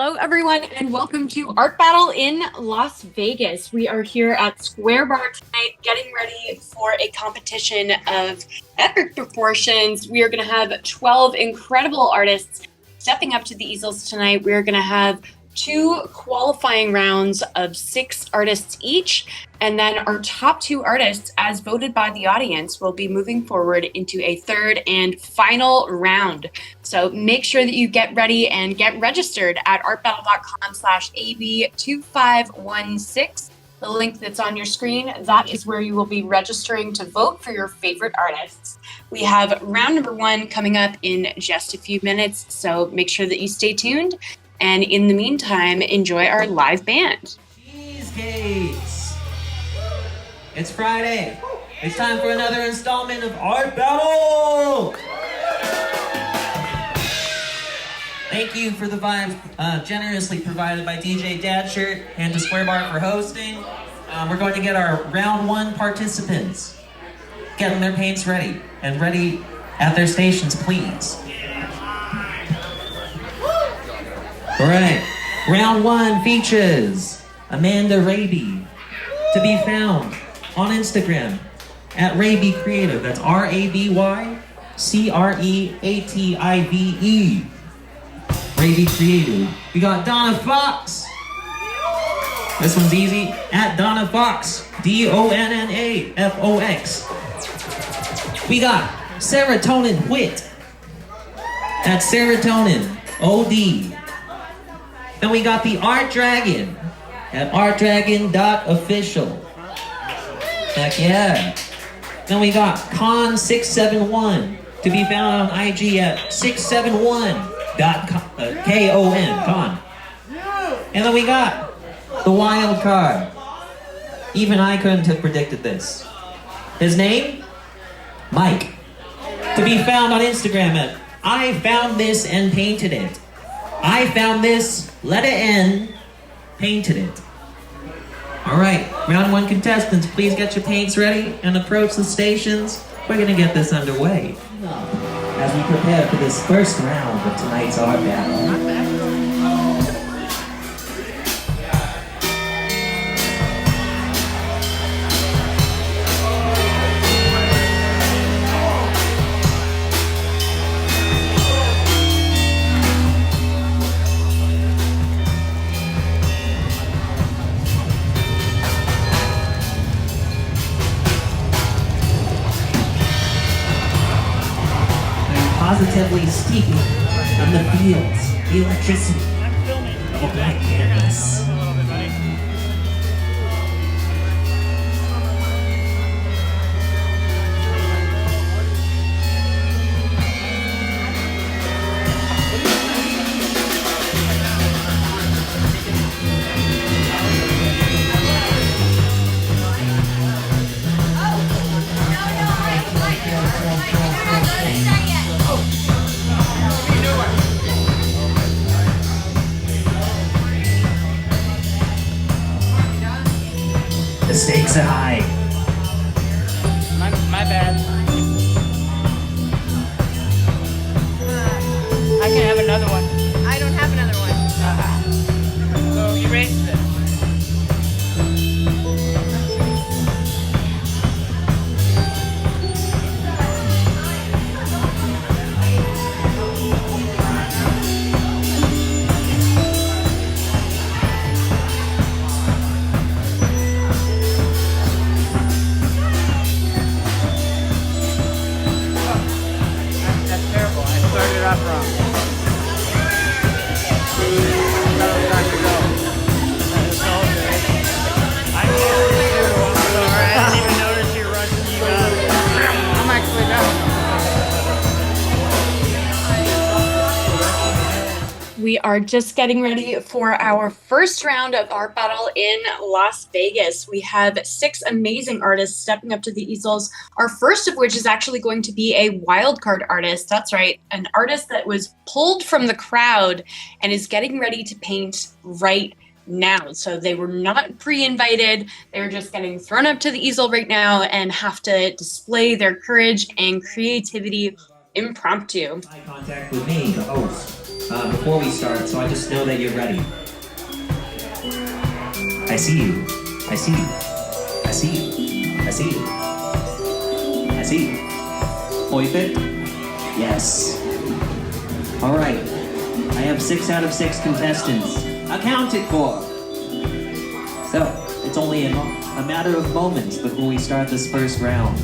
Hello, everyone, and welcome to Art Battle in Las Vegas. We are here at Square Bar tonight, getting ready for a competition of epic proportions. We are going to have 12 incredible artists stepping up to the easels tonight. We are going to have 2 qualifying rounds of 6 artists each, and then our top 2 artists, as voted by the audience, will be moving forward into a third and final round. So make sure that you get ready and get registered at artbattle.com/AB2516. The link that's on your screen, that is where you will be registering to vote for your favorite artists. We have round number 1 coming up in just a few minutes, so make sure that you stay tuned. And in the meantime, enjoy our live band. Cheesecakes! It's Friday. It's time for another installment of Art Battle! Thank you for the vibes generously provided by DJ Dadshirt and to Square Bar for hosting. We're going to get our round 1 participants getting their paints ready and ready at their stations, please. All right, round 1 features Amanda Raby, to be found on Instagram at Raby Creative. That's RABYCREATIVE. Raby Creative. We got Donna Fox. This one's easy. At Donna Fox. DONNAFOX. We got Serotonin Wit. That's Serotonin OD. Then we got the Art Dragon at artdragon.official. Heck yeah. Then we got Con671 to be found on IG at 671.com. Con. And then we got the wild card. Even I couldn't have predicted this. His name? Mike. To be found on Instagram at I found this and painted it. I found this, letter N, painted it. All right, round 1 contestants, please get your paints ready and approach the stations. We're gonna get this underway as we prepare for this first round of tonight's Art Battle. Positively steeping in the fields, the electricity of a black canvas. The stakes are high. My bad. I can have another one. I don't have another one. So erase this. That's terrible. I started off wrong. We are just getting ready for our first round of Art Battle in Las Vegas. We have 6 amazing artists stepping up to the easels. Our first of which is actually going to be a wildcard artist. That's right, an artist that was pulled from the crowd and is getting ready to paint right now. So they were not pre-invited. They're just getting thrown up to the easel right now and have to display their courage and creativity impromptu. Eye contact with me, the host. before we start, so I just know that you're ready. I see you. I see you. I see you. I see you. I see you. Perfect? Yes. All right. I have 6 out of 6 contestants accounted for. So, it's only a matter of moments before we start this first round.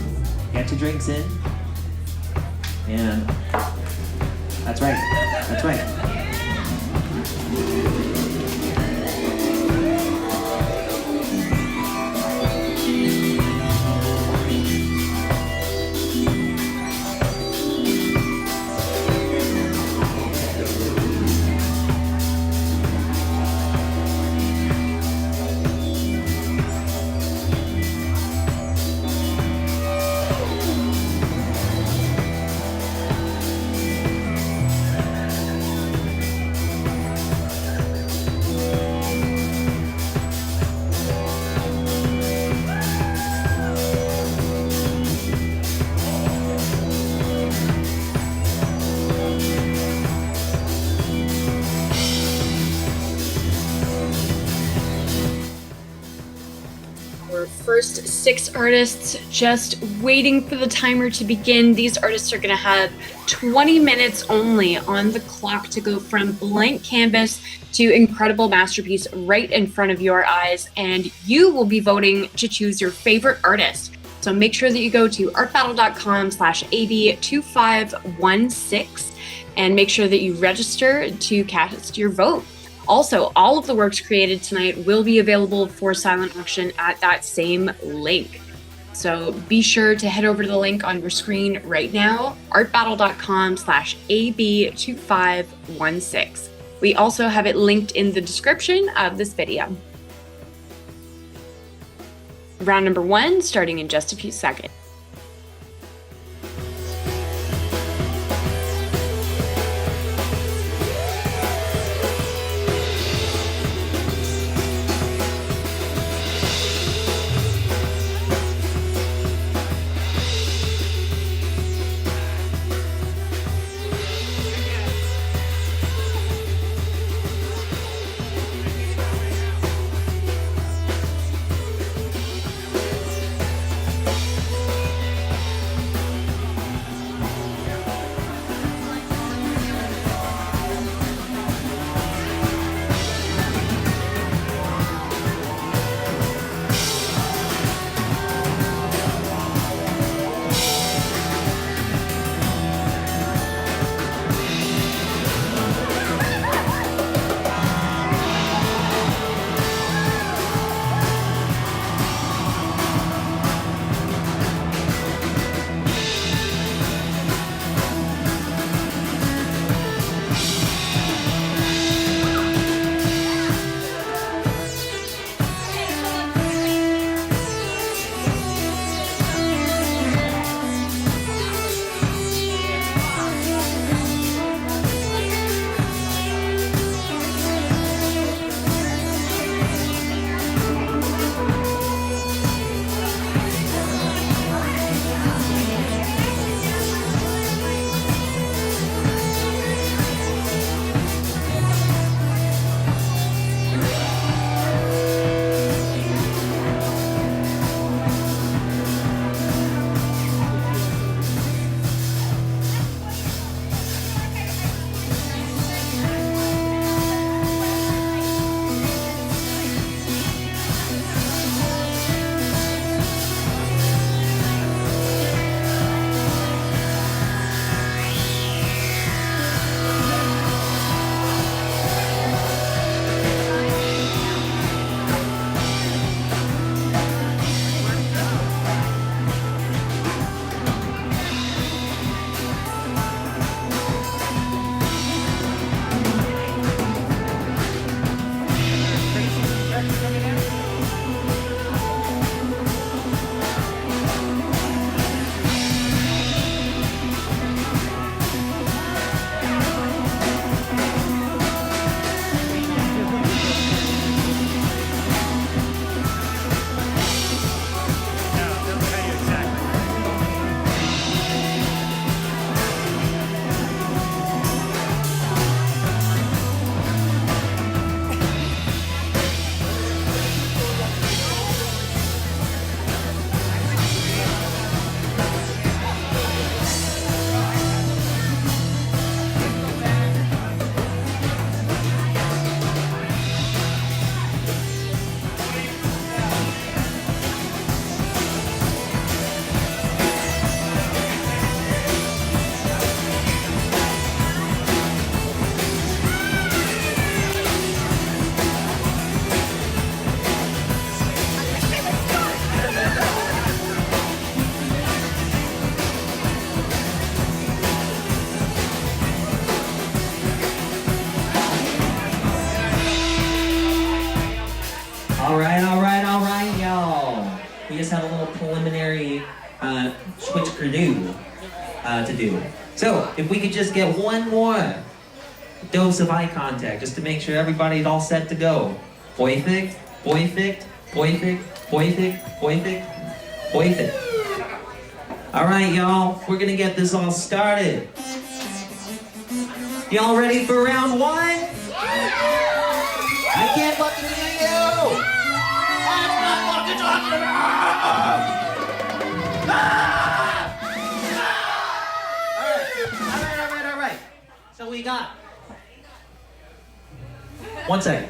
Get your drinks in. And that's right. That's right. Our first 6 artists just waiting for the timer to begin. These artists are going to have 20 minutes only on the clock to go from blank canvas to incredible masterpiece right in front of your eyes, and you will be voting to choose your favorite artist. So make sure that you go to artbattle.com/AB2516 and make sure that you register to cast your vote. Also, all of the works created tonight will be available for silent auction at that same link. So be sure to head over to the link on your screen right now, artbattle.com/AB2516. We also have it linked in the description of this video. Round number 1, starting in just a few seconds. All right, y'all. We just had a little preliminary switcheroo to do. So, if we could just get one more dose of eye contact, just to make sure everybody's all set to go. Perfect, perfect, perfect, perfect, perfect, perfect. All right, y'all. We're gonna get this all started. Y'all ready for round one? I can't fucking hear you! That's not what you're talking about! All right. So we got... 1 second.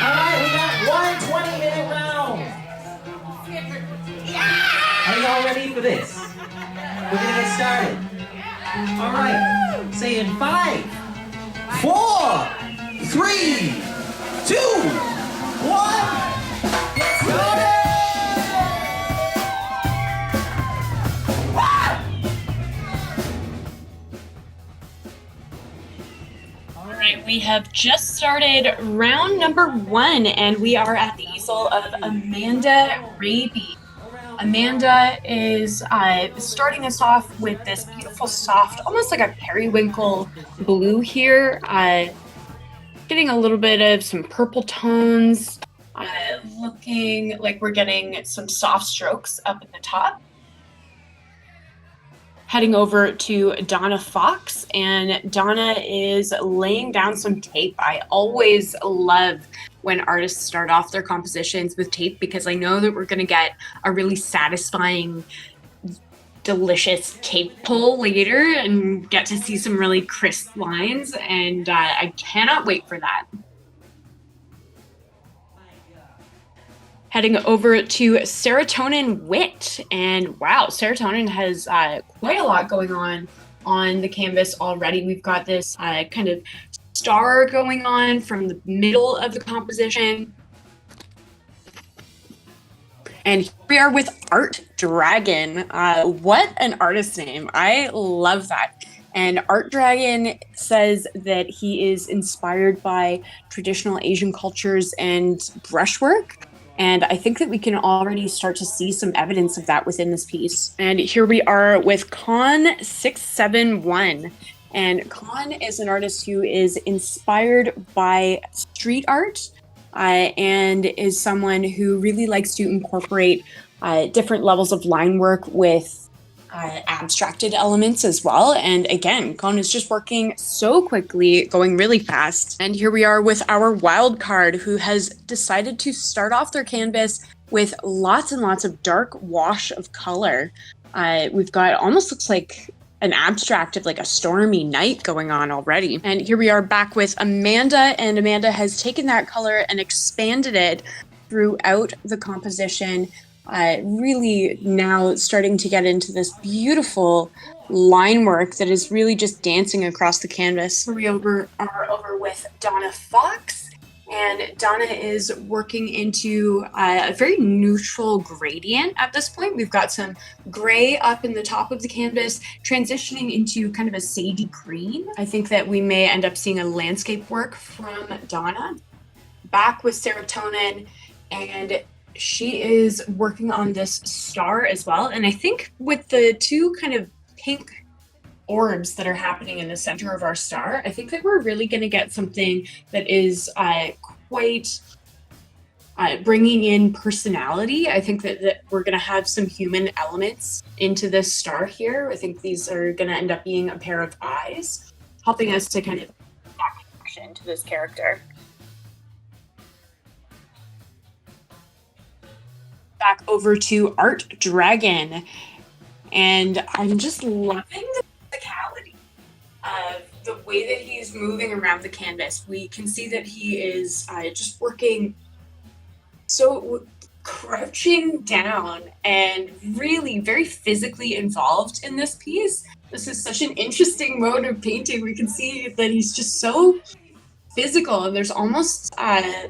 All right, we got one 20-minute round. Are y'all ready for this? We're gonna get started. All right, say in 5, 4, 3, 2, 1. Get started! All right, we have just started round number 1, and we are at the easel of Amanda Raby. Amanda is starting us off with this beautiful, soft, almost like a periwinkle blue here. Getting a little bit of some purple tones, looking like we're getting some soft strokes up at the top. Heading over to Donna Fox, and Donna is laying down some tape. I always love when artists start off their compositions with tape because I know that we're going to get a really satisfying, delicious tape pull later and get to see some really crisp lines, and I cannot wait for that. Heading over to Serotonin Wit, and wow, Serotonin has quite a lot going on the canvas already. We've got this kind of star going on from the middle of the composition. And here we are with Art Dragon. What an artist name. I love that. And Art Dragon says that he is inspired by traditional Asian cultures and brushwork. And I think that we can already start to see some evidence of that within this piece. And here we are with Con671. And Con is an artist who is inspired by street art and is someone who really likes to incorporate different levels of line work with abstracted elements as well. And again, Con is just working so quickly, going really fast. And here we are with our wild card, who has decided to start off their canvas with lots and lots of dark wash of color. We've got almost looks like an abstract of like a stormy night going on already. And here we are back with Amanda, and Amanda has taken that color and expanded it throughout the composition. Really now starting to get into this beautiful line work that is really just dancing across the canvas. We are over with Donna Fox, and Donna is working into a very neutral gradient at this point. We've got some gray up in the top of the canvas, transitioning into kind of a sadie green. I think that we may end up seeing a landscape work from Donna. Back with Serotonin, and she is working on this star as well. And I think with the two kind of pink orbs that are happening in the center of our star, I think that we're really going to get something that is quite bringing in personality. I think that we're going to have some human elements into this star here. I think these are going to end up being a pair of eyes, helping us to kind of that connection to this character. Back over to Art Dragon, and I'm just loving the physicality of the way that he's moving around the canvas. We can see that he is just working so crouching down and really very physically involved in this piece. This is such an interesting mode of painting. We can see that he's just so physical, and there's almost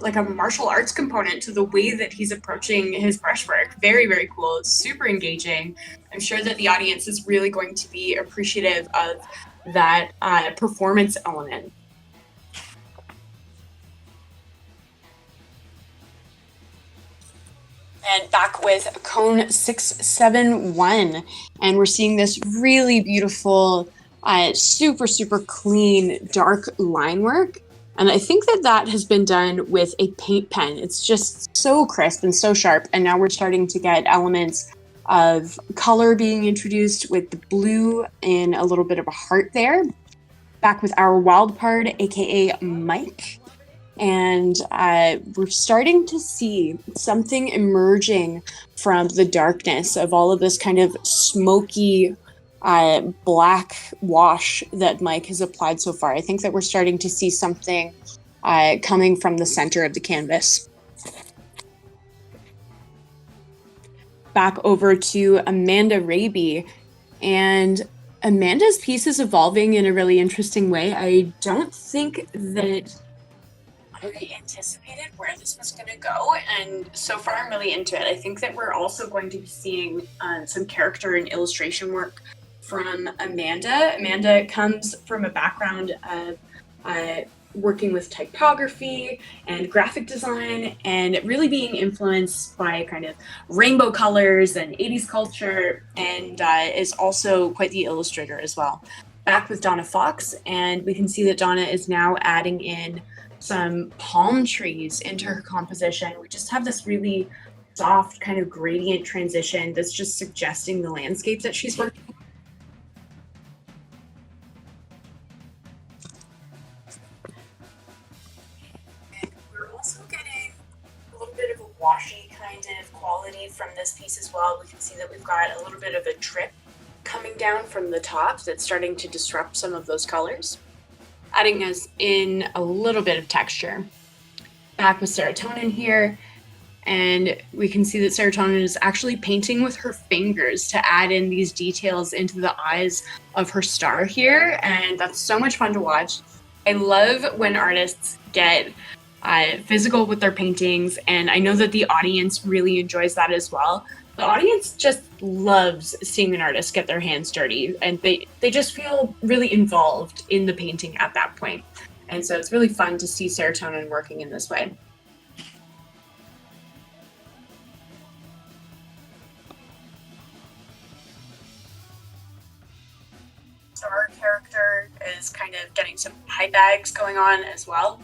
like a martial arts component to the way that he's approaching his brushwork. Very, very cool. It's super engaging. I'm sure that the audience is really going to be appreciative of that performance element. And back with cone 671, and we're seeing this really beautiful, super clean, dark line work. And I think that has been done with a paint pen. It's just so crisp and so sharp. And now we're starting to get elements of color being introduced with the blue and a little bit of a heart there. Back with our wild card, aka Mike. And we're starting to see something emerging from the darkness of all of this kind of smoky black wash that Mike has applied so far. I think that we're starting to see something coming from the center of the canvas. Back over to Amanda Raby, and Amanda's piece is evolving in a really interesting way. I don't think that I anticipated where this was going to go, and so far I'm really into it. I think that we're also going to be seeing some character and illustration work from Amanda. Amanda comes from a background of working with typography and graphic design, and really being influenced by kind of rainbow colors and 80s culture, and is also quite the illustrator as well. Back with Donna Fox, and we can see that Donna is now adding in some palm trees into her composition. We just have this really soft kind of gradient transition that's just suggesting the landscape that she's working with. And we're also getting a little bit of a washy kind of quality from this piece as well. We can see that we've got a little bit of a drip coming down from the top that's starting to disrupt some of those colors, adding us in a little bit of texture. Back with Serotonin here, and we can see that Serotonin is actually painting with her fingers to add in these details into the eyes of her star here, and that's so much fun to watch. I love when artists get physical with their paintings, and I know that the audience really enjoys that as well. The audience just loves seeing an artist get their hands dirty, and they just feel really involved in the painting at that point. And so it's really fun to see Serotonin working in this way. So our character is kind of getting some high bags going on as well.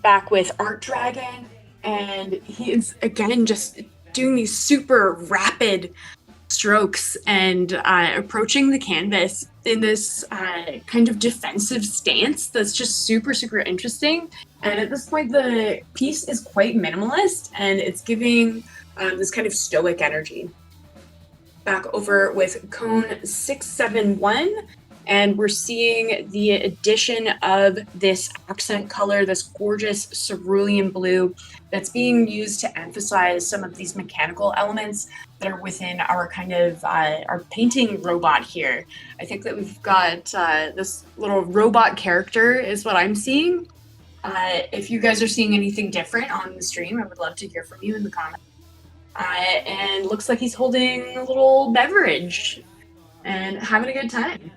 Back with Art Dragon, and he is again just doing these super rapid strokes and approaching the canvas in this kind of defensive stance that's just super interesting. And at this point the piece is quite minimalist, and it's giving this kind of stoic energy. Back over with cone 671, and we're seeing the addition of this accent color, this gorgeous cerulean blue that's being used to emphasize some of these mechanical elements that are within our kind of our painting robot here. I think that we've got this little robot character is what I'm seeing. If you guys are seeing anything different on the stream, I would love to hear from you in the comments. And looks like he's holding a little beverage and having a good time.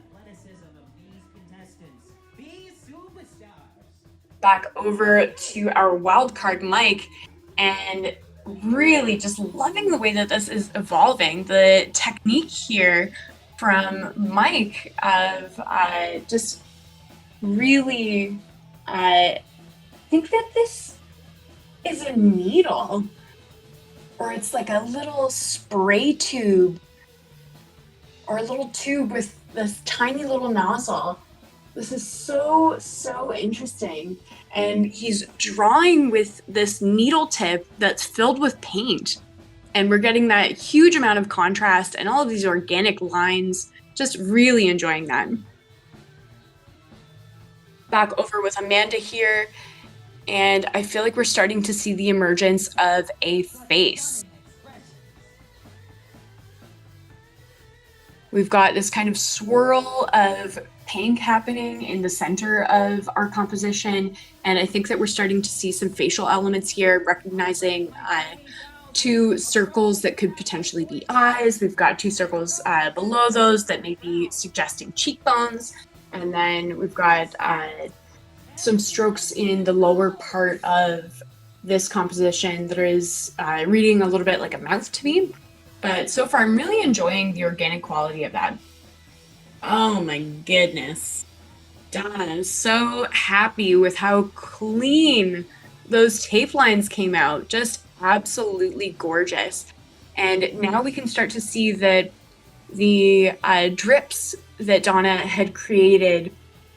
Back over to our wild card Mike, and really just loving the way that this is evolving. The technique here from Mike of just really, I think that this is a needle, or it's like a little spray tube, or a little tube with this tiny little nozzle. This is so interesting. And he's drawing with this needle tip that's filled with paint. And we're getting that huge amount of contrast and all of these organic lines. Just really enjoying that. Back over with Amanda here. And I feel like we're starting to see the emergence of a face. We've got this kind of swirl of pink happening in the center of our composition, and I think that we're starting to see some facial elements here, recognizing two circles that could potentially be eyes. We've got two circles below those that may be suggesting cheekbones, and then we've got some strokes in the lower part of this composition that is reading a little bit like a mouth to me. But so far, I'm really enjoying the organic quality of that. Oh my goodness. Donna, I'm so happy with how clean those tape lines came out. Just absolutely gorgeous. And now we can start to see that the drips that Donna had created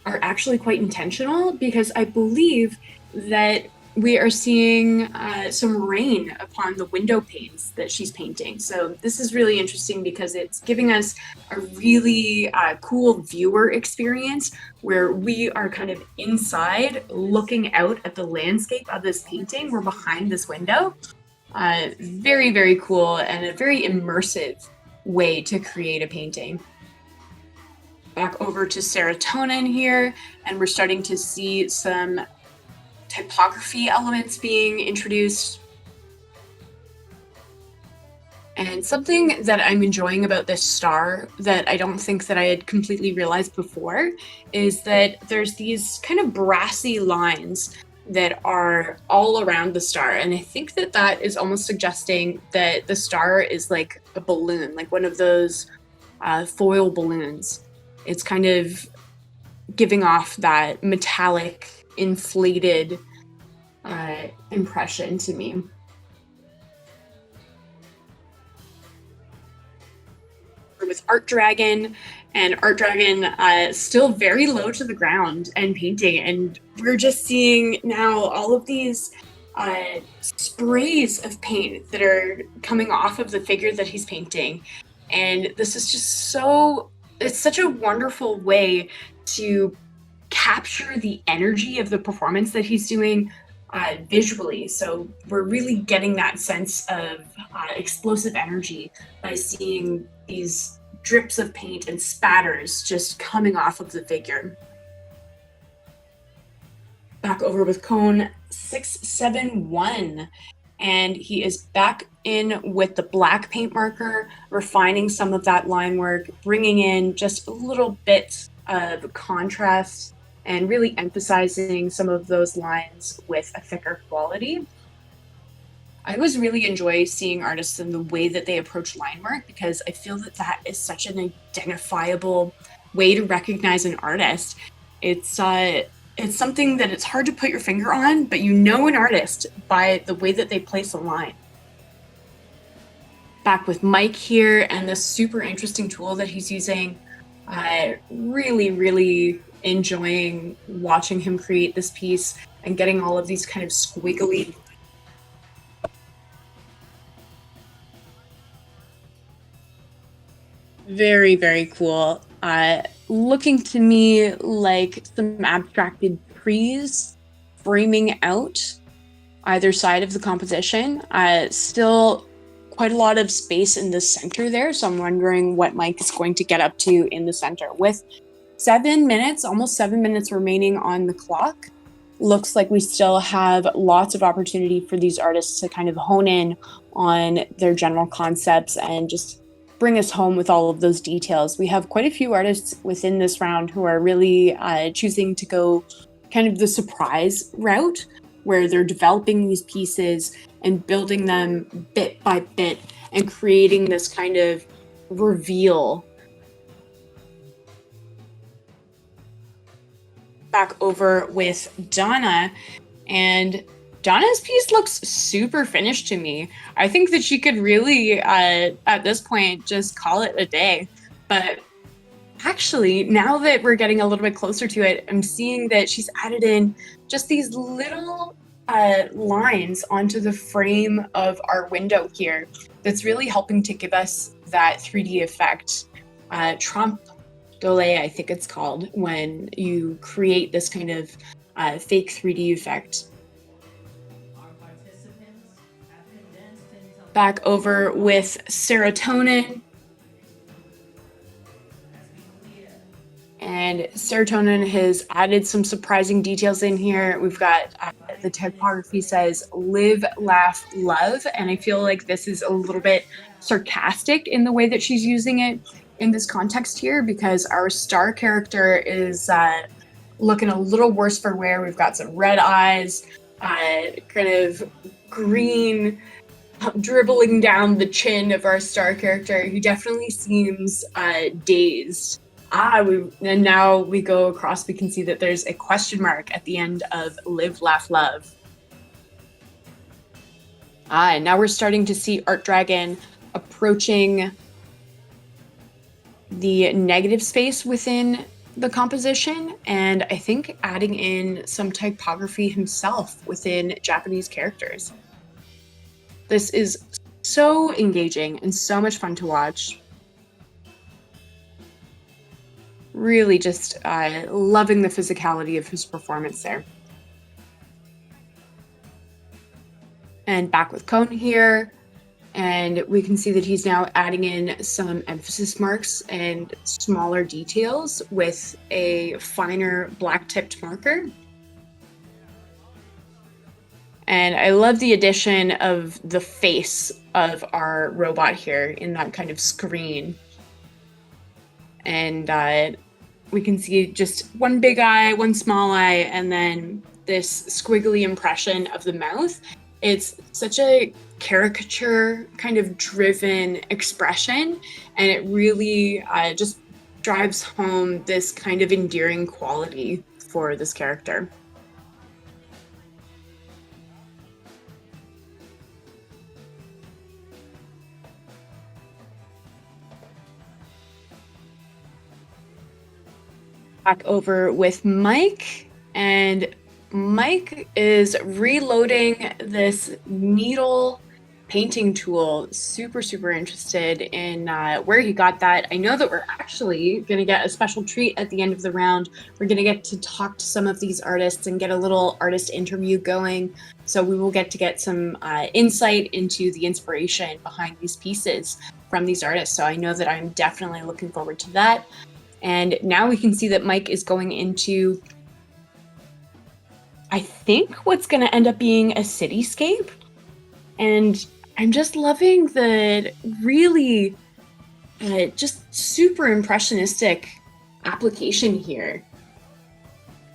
are actually quite intentional, because I believe that we are seeing some rain upon the window panes that she's painting. So this is really interesting because it's giving us a really cool viewer experience where we are kind of inside looking out at the landscape of this painting. We're behind this window. Very, very cool, and a very immersive way to create a painting. Back over to serotonin here, and we're starting to see some typography elements being introduced. And something that I'm enjoying about this star that I don't think that I had completely realized before is that there's these kind of brassy lines that are all around the star. And I think that that is almost suggesting that the star is like a balloon, like one of those foil balloons. It's kind of giving off that metallic, inflated impression to me. With Art Dragon, and Art Dragon still very low to the ground and painting, and we're just seeing now all of these sprays of paint that are coming off of the figure that he's painting. And this is just it's such a wonderful way to capture the energy of the performance that he's doing visually. So we're really getting that sense of explosive energy by seeing these drips of paint and spatters just coming off of the figure. Back over with cone 671, and he is back in with the black paint marker, refining some of that line work, bringing in just a little bit of contrast and really emphasizing some of those lines with a thicker quality. I always really enjoy seeing artists in the way that they approach line work, because I feel that that is such an identifiable way to recognize an artist. It's something that it's hard to put your finger on, but you know an artist by the way that they place a line. Back with Mike here, and this super interesting tool that he's using. Really, really enjoying watching him create this piece and getting all of these kind of squiggly very, very cool. Looking to me like some abstracted trees framing out either side of the composition. Still quite a lot of space in the center there, so I'm wondering what Mike is going to get up to in the center. With 7 minutes, almost 7 minutes remaining on the clock, looks like we still have lots of opportunity for these artists to kind of hone in on their general concepts and just bring us home with all of those details. We have quite a few artists within this round who are really choosing to go kind of the surprise route, where they're developing these pieces and building them bit by bit and creating this kind of reveal. Back over with Donna, and Donna's piece looks super finished to me. I think that she could really, at this point, just call it a day. But actually, now that we're getting a little bit closer to it, I'm seeing that she's added in just these little lines onto the frame of our window here. That's really helping to give us that 3D effect. Trompe l'oeil, I think it's called, when you create this kind of fake 3D effect. Back over with serotonin. And Serotonin has added some surprising details in here. We've got the typography says live, laugh, love. And I feel like this is a little bit sarcastic in the way that she's using it in this context here, because our star character is looking a little worse for wear. We've got some red eyes, kind of green dribbling down the chin of our star character, who definitely seems dazed. And now we go across, we can see that there's a question mark at the end of live, laugh, love. And now we're starting to see Art Dragon approaching the negative space within the composition, and I think adding in some typography himself within Japanese characters. This is so engaging and so much fun to watch. Really just loving the physicality of his performance there. And back with Cone here, and we can see that he's now adding in some emphasis marks and smaller details with a finer black tipped marker. And I love the addition of the face of our robot here in that kind of screen. And we can see just one big eye, one small eye, and then this squiggly impression of the mouth. It's such a caricature kind of driven expression, and it really just drives home this kind of endearing quality for this character. Back over with Mike, and Mike is reloading this needle painting tool. Super interested in where he got that. I know that we're actually going to get a special treat at the end of the round. We're going to get to talk to some of these artists and get a little artist interview going. So we will get some insight into the inspiration behind these pieces from these artists. So I know that I'm definitely looking forward to that. And now we can see that Mike is going into, I think, what's going to end up being a cityscape. And I'm just loving the really just super impressionistic application here.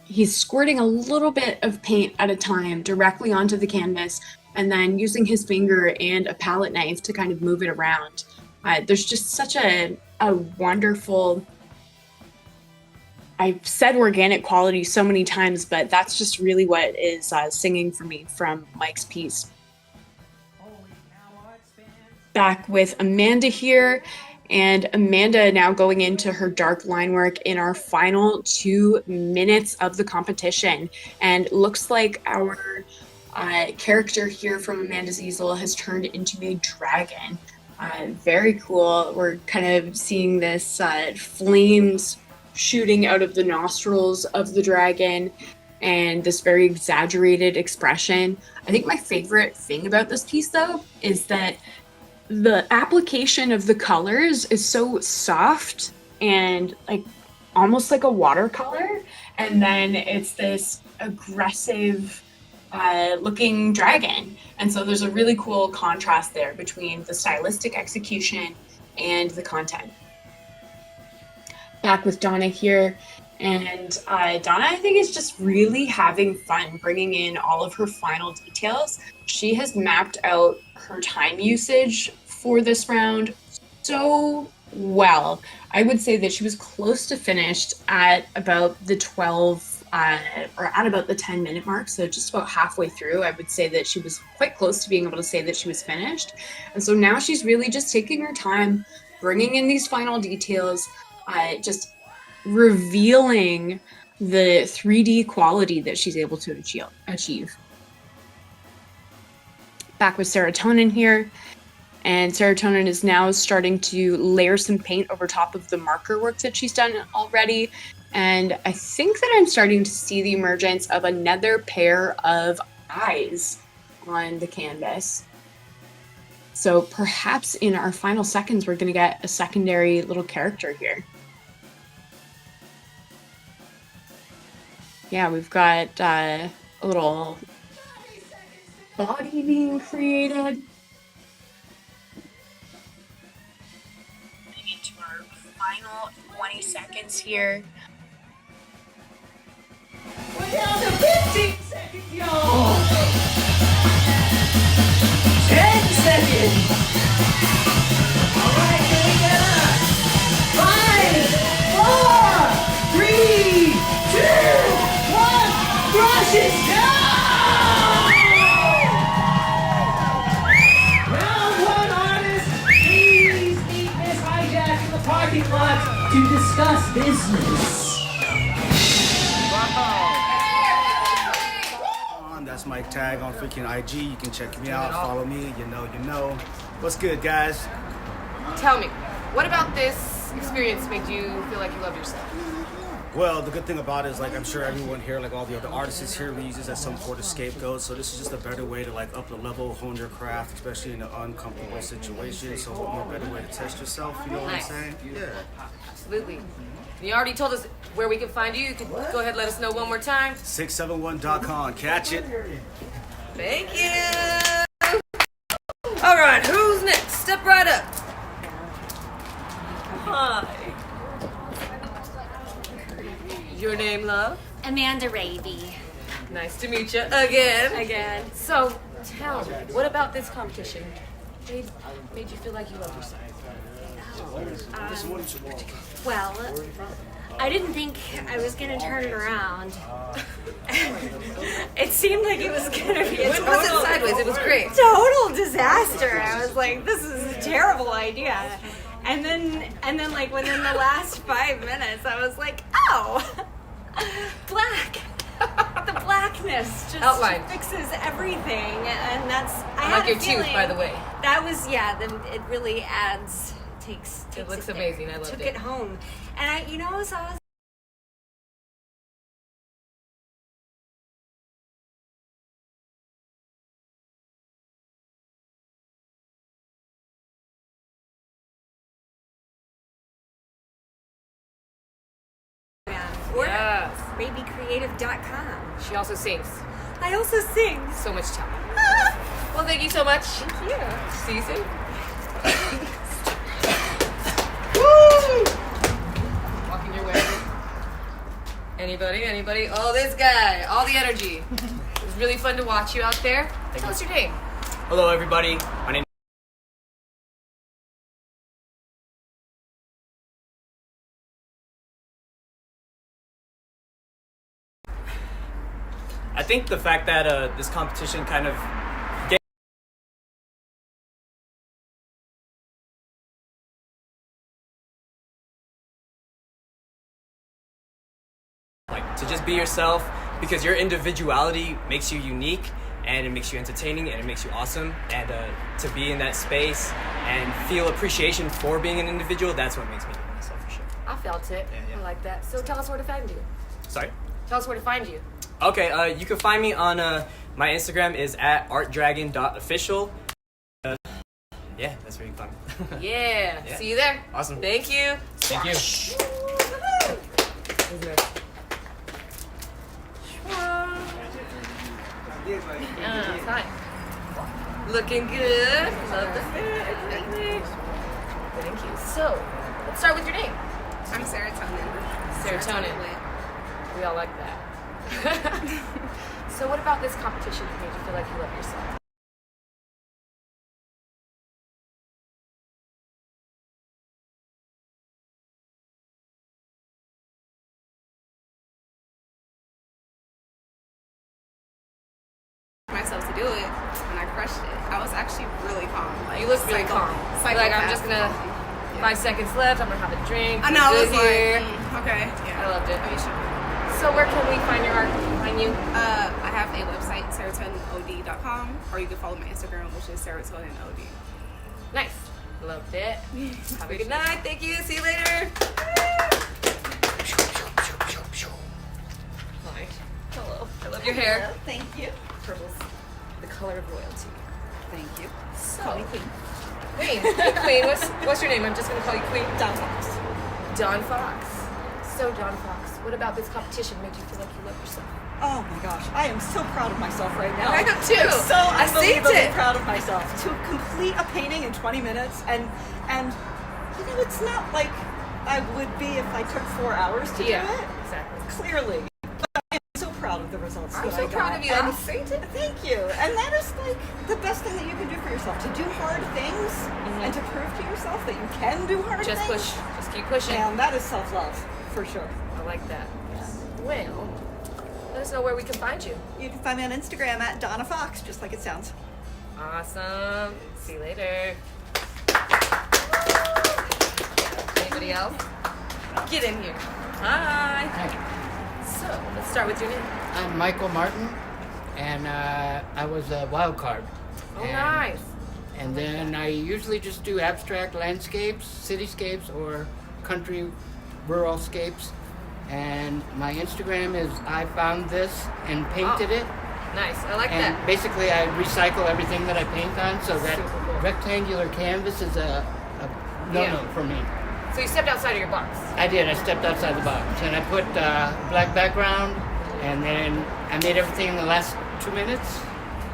He's squirting a little bit of paint at a time directly onto the canvas, and then using his finger and a palette knife to kind of move it around. There's just such a wonderful, I've said organic quality so many times, but that's just really what is singing for me from Mike's piece. Back with Amanda here, and Amanda now going into her dark line work in our final 2 minutes of the competition. And looks like our character here from Amanda's easel has turned into a dragon. Very cool. We're kind of seeing this flames shooting out of the nostrils of the dragon, and this very exaggerated expression. I think my favorite thing about this piece, though, is that the application of the colors is so soft and like almost like a watercolor, and then it's this aggressive looking dragon. And so there's a really cool contrast there between the stylistic execution and the content. Back with Donna here, and Donna, I think, is just really having fun bringing in all of her final details. She has mapped out her time usage for this round so well. I would say that she was close to finished at about the 12 or at about the 10-minute mark, so just about halfway through. I would say that she was quite close to being able to say that she was finished. And so now she's really just taking her time, bringing in these final details, just revealing the 3D quality that she's able to achieve. Back with Serotonin here, and Serotonin is now starting to layer some paint over top of the marker work that she's done already. And I think that I'm starting to see the emergence of another pair of eyes on the canvas. So perhaps in our final seconds, we're going to get a secondary little character here. Yeah, we've got a little body being created. Into our final 20 seconds here. We're down to 15 seconds, y'all! 10 seconds! Alright, here we go! 5, 4, 3, 2, 1, brush it down! Round 1 artists, please meet Miss Hijack in the parking lot to discuss business. That's my tag on freaking IG. You can check me out, follow me. You know. What's good, guys? Tell me, what about this experience made you feel like you love yourself? Well, the good thing about it is, like, I'm sure everyone here, like all the other artists here, we use this as some sort of scapegoat. So this is just a better way to, like, up the level, hone your craft, especially in an uncomfortable situation. So what more better way to test yourself? You know what I'm saying? Yeah. Absolutely. You already told us where we can find you. You can go ahead and let us know one more time. 671.com. Catch it. Thank you. All right, who's next? Step right up. Hi. Your name, love? Amanda Raby. Nice to meet you again. Again. So, tell me, what about this competition made you feel like you love yourself? Well, I didn't think I was gonna turn it around. It seemed like it was gonna be a It wasn't sideways, it was great. total disaster. I was like, this is a terrible idea. And then like within the last 5 minutes, I was like, oh, black. The blackness just Outline. fixes everything, and that's. I like your tooth, by the way. That was it really adds. Takes It looks there. amazing. I loved Took it. it home, and I was or Yes. babycreative.com. She also sings. I also sing. So much talent. Well, thank you so much. Thank you. See you soon. Woo! Walking your way. Anybody? Oh, this guy. All the energy. It was really fun to watch you out there. Tell us your name. Hello, everybody. My name. I think the fact that this competition kind of like to just be yourself, because your individuality makes you unique and it makes you entertaining and it makes you awesome, and to be in that space and feel appreciation for being an individual, that's what makes me myself for sure. I felt it. Yeah. I like that. So tell us where to find you. Sorry? Tell us where to find you. Okay, you can find me on my Instagram is at artdragon.official. Yeah, that's where you can find me. Yeah. Yeah. See you there. Awesome. Thank you. Thank you. Hi. Looking good. Love the fit. Thank you. So, let's start with your name. I'm serotonin. Serotonin. We all like that. So, what about this competition made you feel like you love yourself? Myself to do it, and I crushed it. I was actually really calm. Like, You look really calm. Like, I'm just gonna. calm. 5 seconds left. I'm gonna have a drink. I know. I Good was here. like, okay. Yeah. I loved it. Oh, you should. So, where can we find your art? Find you? I have a website, serotoninod.com, or you can follow my Instagram, which is serotoninod. Nice. Loved it. Have a good night. Thank you. See you later. Hi. Hello. I love your hair. Thank you. Purple's the color of royalty. Thank you. So, Call me Queen. Queen. Hey, Queen. What's your name? I'm just gonna call you Queen. Don Fox. Don Fox. So, Don Fox, What about this competition made you feel like you love yourself? Oh my gosh, I am so proud of myself right now. I am too. I'm so I seen unbelievably it. proud of myself to complete a painting in 20 minutes, and you know, it's not like I would be if I took 4 hours to do it. Exactly. Clearly, but I am so proud of the results. I'm that so I got. proud of you. And I seen it. thank you. And that is like the best thing that you can do for yourself, to do hard things and to prove to yourself that you can do hard Just things. push. Just keep pushing. And that is self-love for sure. I like that. Well, let us know where we can find you. You can find me on Instagram at Donna Fox, just like it sounds. Awesome. See you later. Anybody else? Get in here. Hi. Hi, So, let's start with your name. I'm Michael Martin, and I was a wild card. Oh, And- nice. And then I usually just do abstract landscapes, cityscapes, or country rural scapes. And my Instagram is I found this and painted it. Nice. I like And that. basically I recycle everything that I paint on, so that Super cool. rectangular canvas is a no-no Yeah. for me. So you stepped outside of your box. I did. I stepped outside the box, and I put black background, and then I made everything in the last 2 minutes.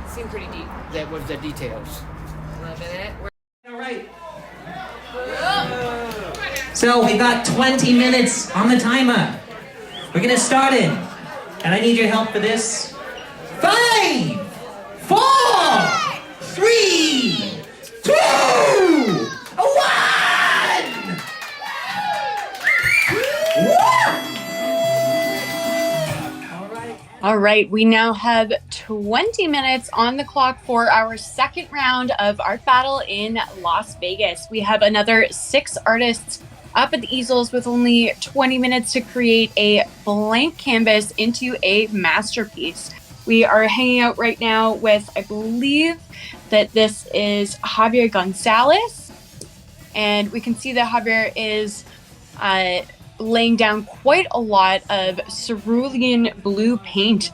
Seemed pretty deep. That was the details. Loving it. All right. So we've got 20 minutes on the timer. We're gonna start it, and I need your help for this. 5, 4, 3, 2, 1. All right, we now have 20 minutes on the clock for our second round of Art Battle in Las Vegas. We have another 6 artists up at the easels with only 20 minutes to create a blank canvas into a masterpiece. We are hanging out right now with, I believe that this is Javier Gonzalez, and we can see that Javier is laying down quite a lot of cerulean blue paint.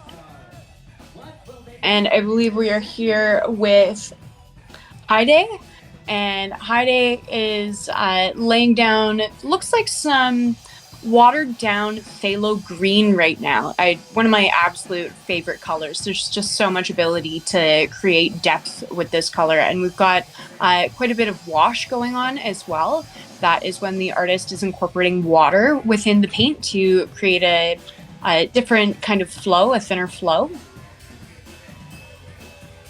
And I believe we are here with Heide. And Heide is laying down, looks like some watered down phthalo green right now. One of my absolute favorite colors. There's just so much ability to create depth with this color. And we've got quite a bit of wash going on as well. That is when the artist is incorporating water within the paint to create a different kind of flow, a thinner flow.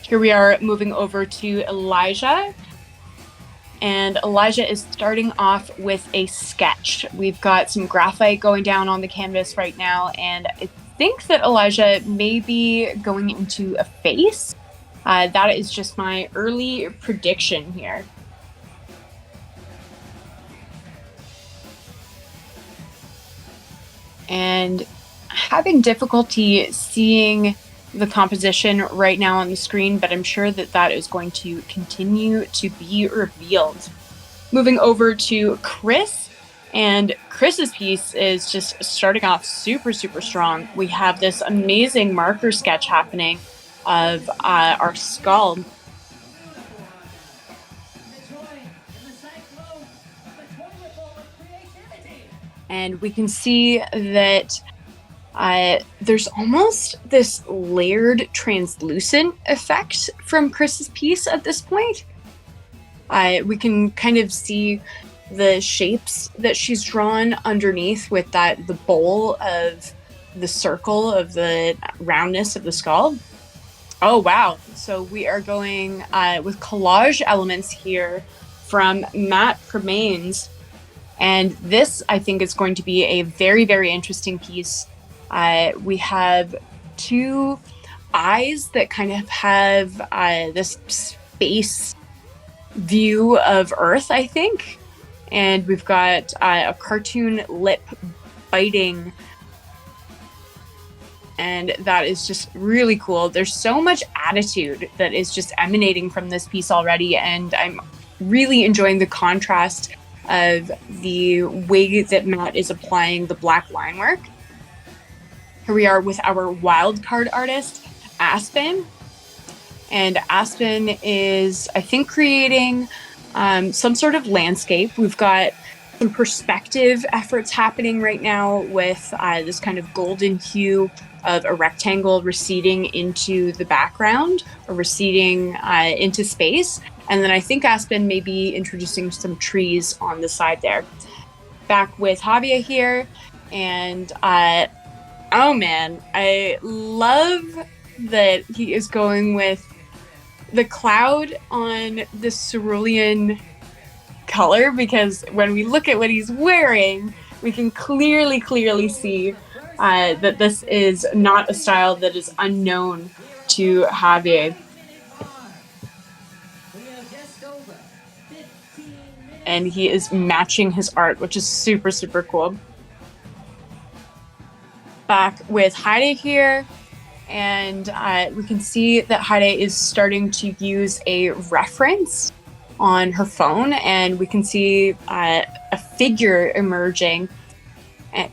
Here we are moving over to Elijah. And Elijah is starting off with a sketch. We've got some graphite going down on the canvas right now, and I think that Elijah may be going into a face. That is just my early prediction here. And having difficulty seeing the composition right now on the screen, but I'm sure that that is going to continue to be revealed. Moving over to Chris, and Chris's piece is just starting off super, super strong. We have this amazing marker sketch happening of our skull. And we can see that there's almost this layered translucent effect from Chris's piece at this point. We can kind of see the shapes that she's drawn underneath with the bowl of the circle of the roundness of the skull. Oh, wow. So we are going with collage elements here from Matt Permains. And this, I think, is going to be a very, very interesting piece. We have 2 eyes that kind of have this space view of Earth, I think. And we've got a cartoon lip biting. And that is just really cool. There's so much attitude that is just emanating from this piece already. And I'm really enjoying the contrast of the way that Matt is applying the black line work. Here we are with our wild card artist, Aspen. And Aspen is, I think, creating some sort of landscape. We've got some perspective efforts happening right now with this kind of golden hue of a rectangle receding into the background or receding into space. And then I think Aspen may be introducing some trees on the side there. Back with Javier here. And oh man, I love that he is going with the cloud on the cerulean color, because when we look at what he's wearing, we can clearly see that this is not a style that is unknown to Javier. And he is matching his art, which is super, super cool. Back with Heide here, and we can see that Heide is starting to use a reference on her phone, and we can see a figure emerging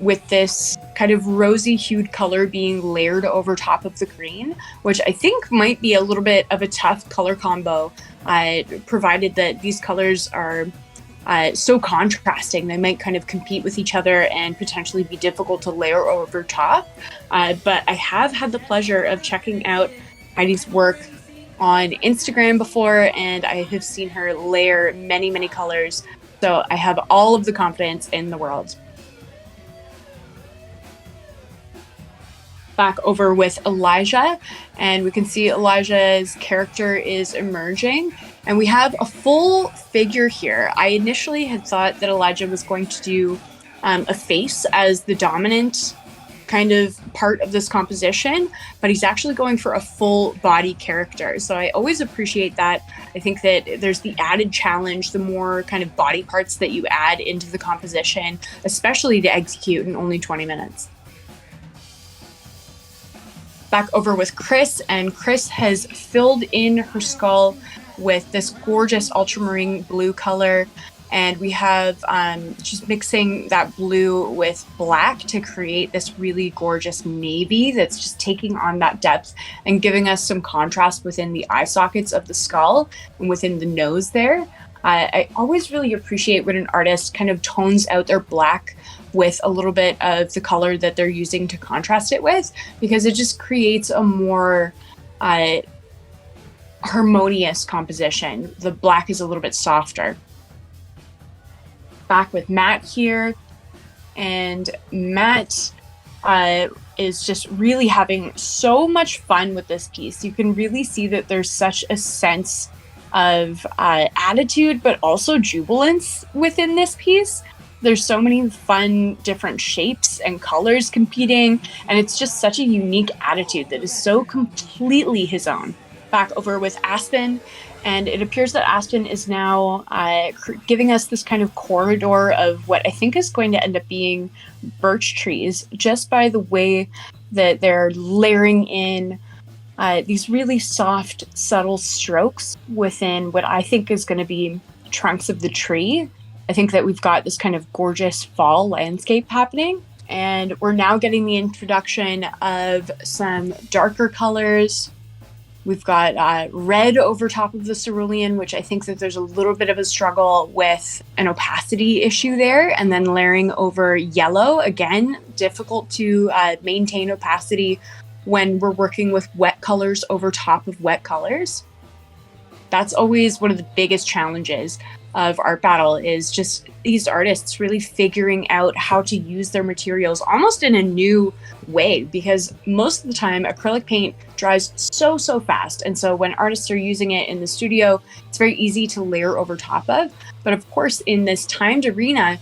with this kind of rosy hued color being layered over top of the green, which I think might be a little bit of a tough color combo, provided that these colors are so contrasting. They might kind of compete with each other and potentially be difficult to layer over top. But I have had the pleasure of checking out Heidi's work on Instagram before, and I have seen her layer many, many colors. So I have all of the confidence in the world. Back over with Elijah, and we can see Elijah's character is emerging, and we have a full figure here. I initially had thought that Elijah was going to do a face as the dominant kind of part of this composition, but he's actually going for a full body character. So I always appreciate that. I think that there's the added challenge, the more kind of body parts that you add into the composition, especially to execute in only 20 minutes. Back over with Chris, and Chris has filled in her skull with this gorgeous ultramarine blue color, and we have she's mixing that blue with black to create this really gorgeous navy that's just taking on that depth and giving us some contrast within the eye sockets of the skull and within the nose there. I always really appreciate when an artist kind of tones out their black with a little bit of the color that they're using to contrast it with, because it just creates a more harmonious composition. The black is a little bit softer. Back with Matt here, and Matt is just really having so much fun with this piece. You can really see that there's such a sense of attitude, but also jubilance within this piece. There's so many fun different shapes and colors competing, and it's just such a unique attitude that is so completely his own. Back over with Aspen, and it appears that Aspen is now giving us this kind of corridor of what I think is going to end up being birch trees, just by the way that they're layering in these really soft, subtle strokes within what I think is going to be trunks of the tree. I think that we've got this kind of gorgeous fall landscape happening, and we're now getting the introduction of some darker colors. We've got red over top of the cerulean, which I think that there's a little bit of a struggle with an opacity issue there, and then layering over yellow. Again, difficult to maintain opacity when we're working with wet colors over top of wet colors. That's always one of the biggest challenges of Art Battle, is just these artists really figuring out how to use their materials almost in a new way, because most of the time acrylic paint dries so fast, and so when artists are using it in the studio, it's very easy to layer over top of. But of course, in this timed arena,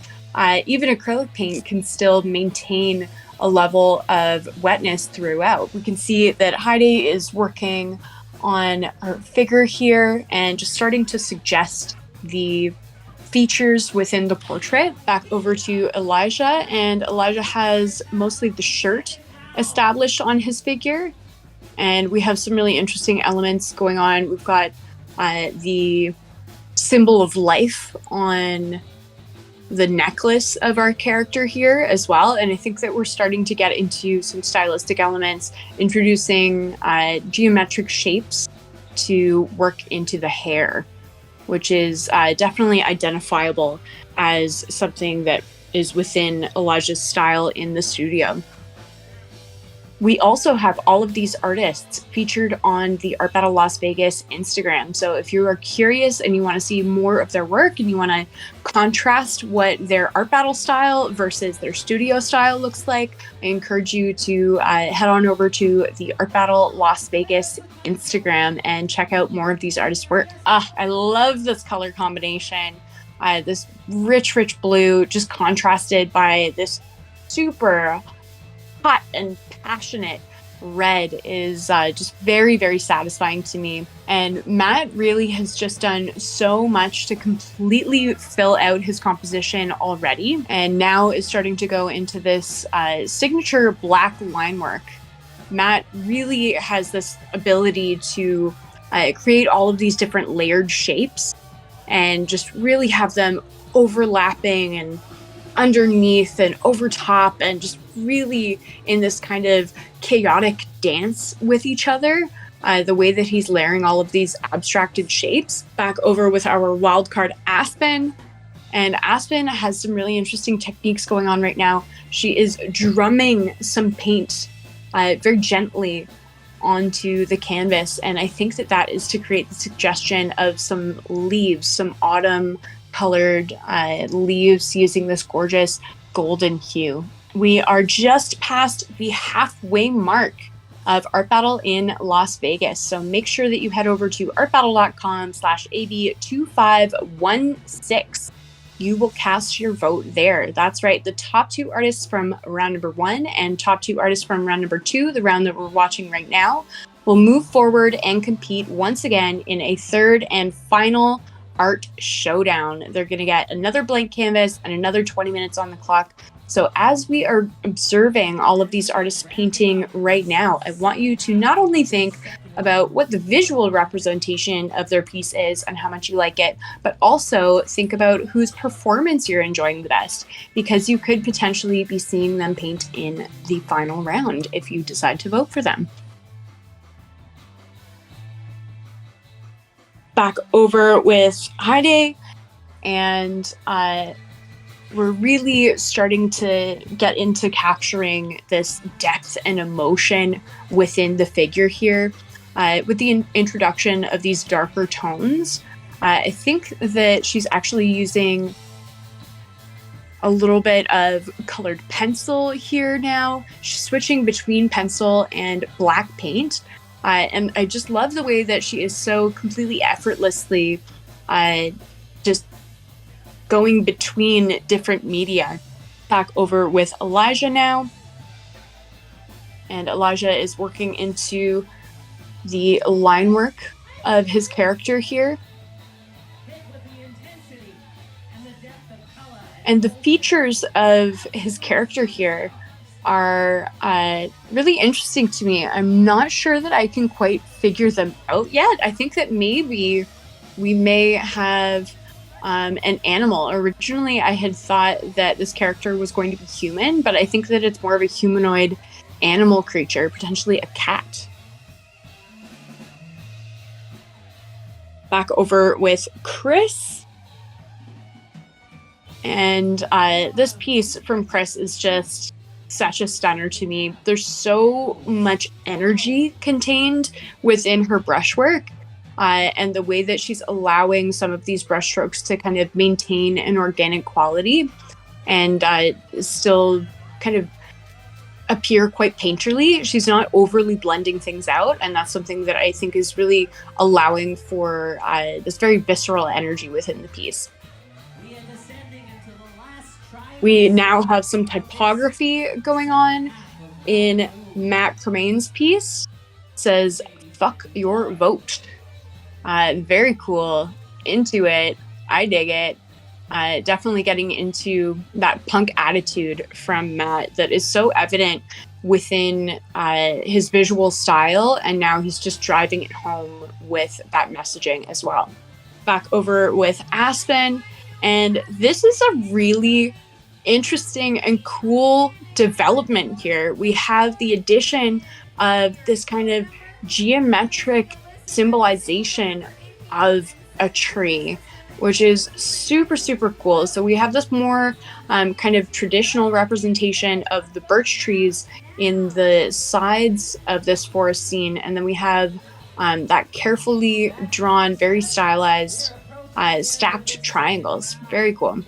even acrylic paint can still maintain a level of wetness throughout. We can see that Heide is working on her figure here and just starting to suggest the features within the portrait. Back over to Elijah, and Elijah has mostly the shirt established on his figure, and we have some really interesting elements going on. We've got the symbol of life on the necklace of our character here as well, and I think that we're starting to get into some stylistic elements, introducing geometric shapes to work into the hair. which is definitely identifiable as something that is within Elijah's style in the studio. We also have all of these artists featured on the Art Battle Las Vegas Instagram. So if you are curious and you want to see more of their work and you want to contrast what their Art Battle style versus their studio style looks like, I encourage you to head on over to the Art Battle Las Vegas Instagram and check out more of these artists' work. I love this color combination. This rich blue just contrasted by this super hot and passionate red is just very satisfying to me. And Matt really has just done so much to completely fill out his composition already, and now is starting to go into this signature black line work. Matt really has this ability to create all of these different layered shapes and just really have them overlapping and underneath and over top and just really in this kind of chaotic dance with each other. The way that he's layering all of these abstracted shapes. Back over with our wild card Aspen. And Aspen has some really interesting techniques going on right now. She is drumming some paint very gently onto the canvas. And I think that that is to create the suggestion of some leaves, some autumn colored leaves using this gorgeous golden hue. We are just past the halfway mark of Art Battle in Las Vegas. So make sure that you head over to artbattle.com/AB2516. You will cast your vote there. That's right. The top 2 artists from round number 1 and top 2 artists from round number 2, the round that we're watching right now, will move forward and compete once again in a third and final art showdown. They're going to get another blank canvas and another 20 minutes on the clock. So as we are observing all of these artists painting right now, I want you to not only think about what the visual representation of their piece is and how much you like it, but also think about whose performance you're enjoying the best, because you could potentially be seeing them paint in the final round if you decide to vote for them. Back over with Heide, and we're really starting to get into capturing this depth and emotion within the figure here. With the introduction of these darker tones, I think that she's actually using a little bit of colored pencil here now. She's switching between pencil and black paint. And I just love the way that she is so completely effortlessly just going between different media. Back over with Elijah now. And Elijah is working into the line work of his character here. And the features of his character here are really interesting to me. I'm not sure that I can quite figure them out yet. I think that maybe we may have an animal. Originally, I had thought that this character was going to be human, but I think that it's more of a humanoid animal creature, potentially a cat. Back over with Chris. And this piece from Chris is just such a stunner to me. There's so much energy contained within her brushwork, and the way that she's allowing some of these brushstrokes to kind of maintain an organic quality and still kind of appear quite painterly. She's not overly blending things out, and that's something that I think is really allowing for this very visceral energy within the piece. We now have some typography going on in Matt Cremain's piece. It says, "Fuck your vote." Very cool. Into it. I dig it. Definitely getting into that punk attitude from Matt that is so evident within his visual style, and now he's just driving it home with that messaging as well. Back over with Aspen, and this is a really interesting and cool development here. We have the addition of this kind of geometric symbolization of a tree, which is super, super cool. So we have this more kind of traditional representation of the birch trees in the sides of this forest scene. And then we have that carefully drawn, very stylized, stacked triangles. Very cool.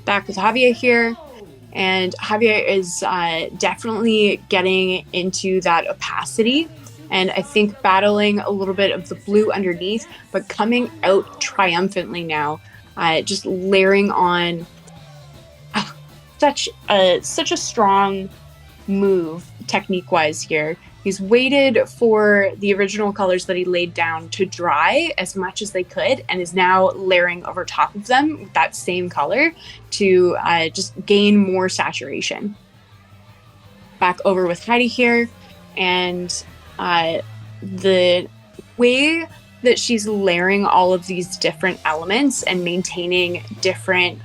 Back with Javier here. And Javier is definitely getting into that opacity. And I think battling a little bit of the blue underneath, but coming out triumphantly now, just layering on such a strong move technique-wise here. He's waited for the original colors that he laid down to dry as much as they could, and is now layering over top of them with that same color to just gain more saturation. Back over with Heidi here, and the way that she's layering all of these different elements and maintaining different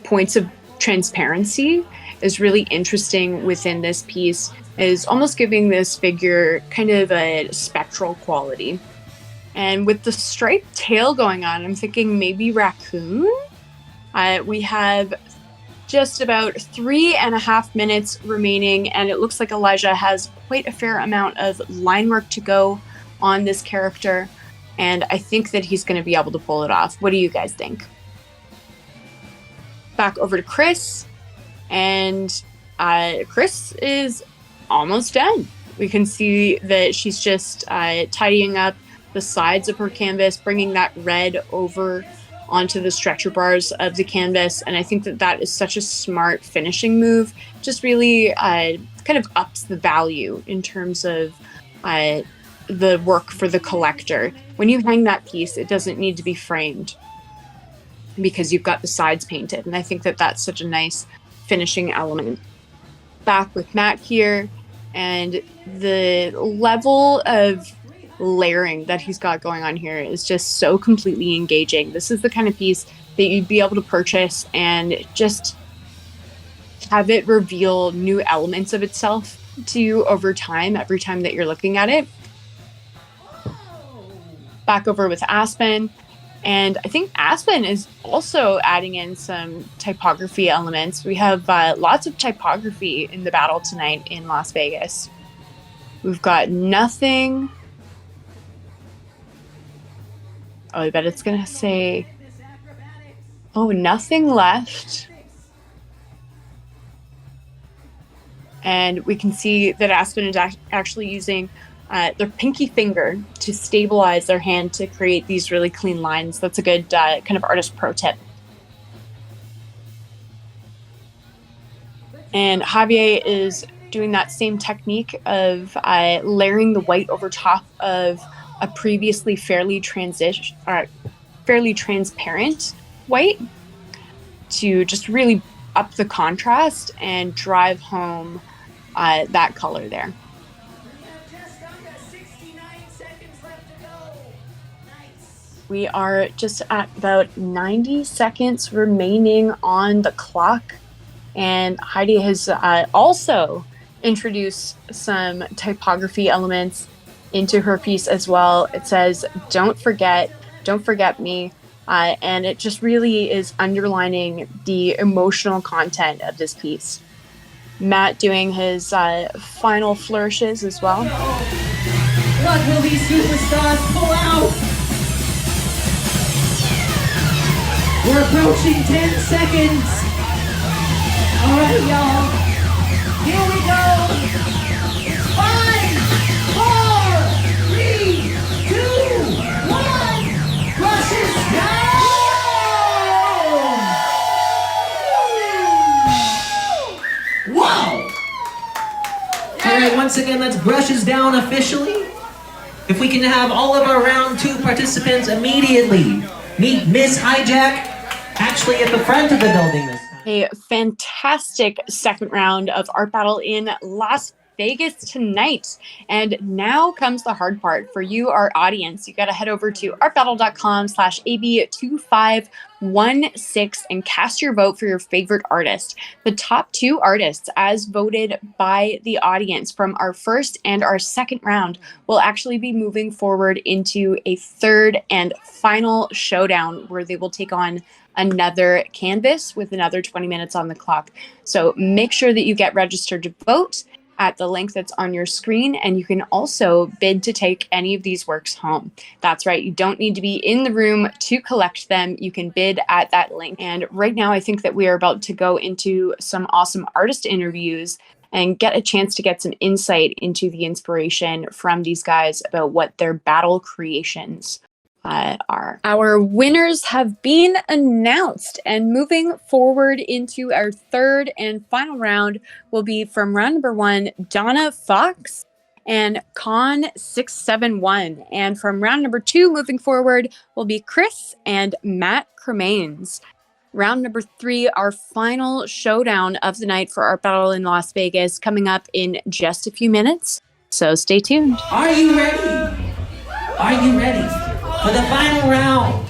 points of transparency is really interesting within this piece, is almost giving this figure kind of a spectral quality. And with the striped tail going on, I'm thinking maybe raccoon. We have just about 3.5 minutes remaining, and it looks like Elijah has quite a fair amount of line work to go on this character, and I think that he's going to be able to pull it off. What do you guys think? Back over to Chris, and Chris is almost done. We can see that she's just tidying up the sides of her canvas, bringing that red over onto the stretcher bars of the canvas, and I think that that is such a smart finishing move. Just really kind of ups the value in terms of the work for the collector. When you hang that piece, it doesn't need to be framed because you've got the sides painted, and I think that that's such a nice finishing element. Back with Matt here, and the level of layering that he's got going on here is just so completely engaging. This is the kind of piece that you'd be able to purchase and just have it reveal new elements of itself to you over time, every time that you're looking at it. Back over with Aspen, and I think Aspen is also adding in some typography elements. We have lots of typography in the battle tonight in Las Vegas. We've got nothing. Oh, I bet it's going to say, oh, nothing left. And we can see that Aspen is actually using their pinky finger to stabilize their hand to create these really clean lines. That's a good kind of artist pro tip. And Javier is doing that same technique of layering the white over top of a previously fairly transparent white to just really up the contrast and drive home that color there. We are just at about 90 seconds remaining on the clock, and Heidi has also introduced some typography elements into her piece as well. It says, don't forget me. And it just really is underlining the emotional content of this piece. Matt doing his final flourishes as well. What will these superstars pull out? We're approaching 10 seconds. All right, y'all. Here we go. It's 5, 4, 3, 2, 1. Brushes down. Wow. All right, once again, let's brushes down officially. If we can have all of our round 2 participants immediately meet Miss Hijack, actually at the front of the building this time. A fantastic second round of Art Battle in Las Vegas tonight. And now comes the hard part for you, our audience. You got to head over to artbattle.com/AB2516 and cast your vote for your favorite artist. The top 2 artists, as voted by the audience from our first and our second round, will actually be moving forward into a third and final showdown where they will take on another canvas with another 20 minutes on the clock. So make sure that you get registered to vote at the link that's on your screen, and you can also bid to take any of these works home. That's right, you don't need to be in the room to collect them. You can bid at that link. And right now I think that we are about to go into some awesome artist interviews and get a chance to get some insight into the inspiration from these guys about what their battle creations are. Our winners have been announced, and moving forward into our third and final round will be from round number 1, Donna Fox and Con671. And from round number 2, moving forward, will be Chris and Matt Cremains. Round number 3, our final showdown of the night for Art Battle in Las Vegas, coming up in just a few minutes. So stay tuned. Are you ready? Are you ready for the final round?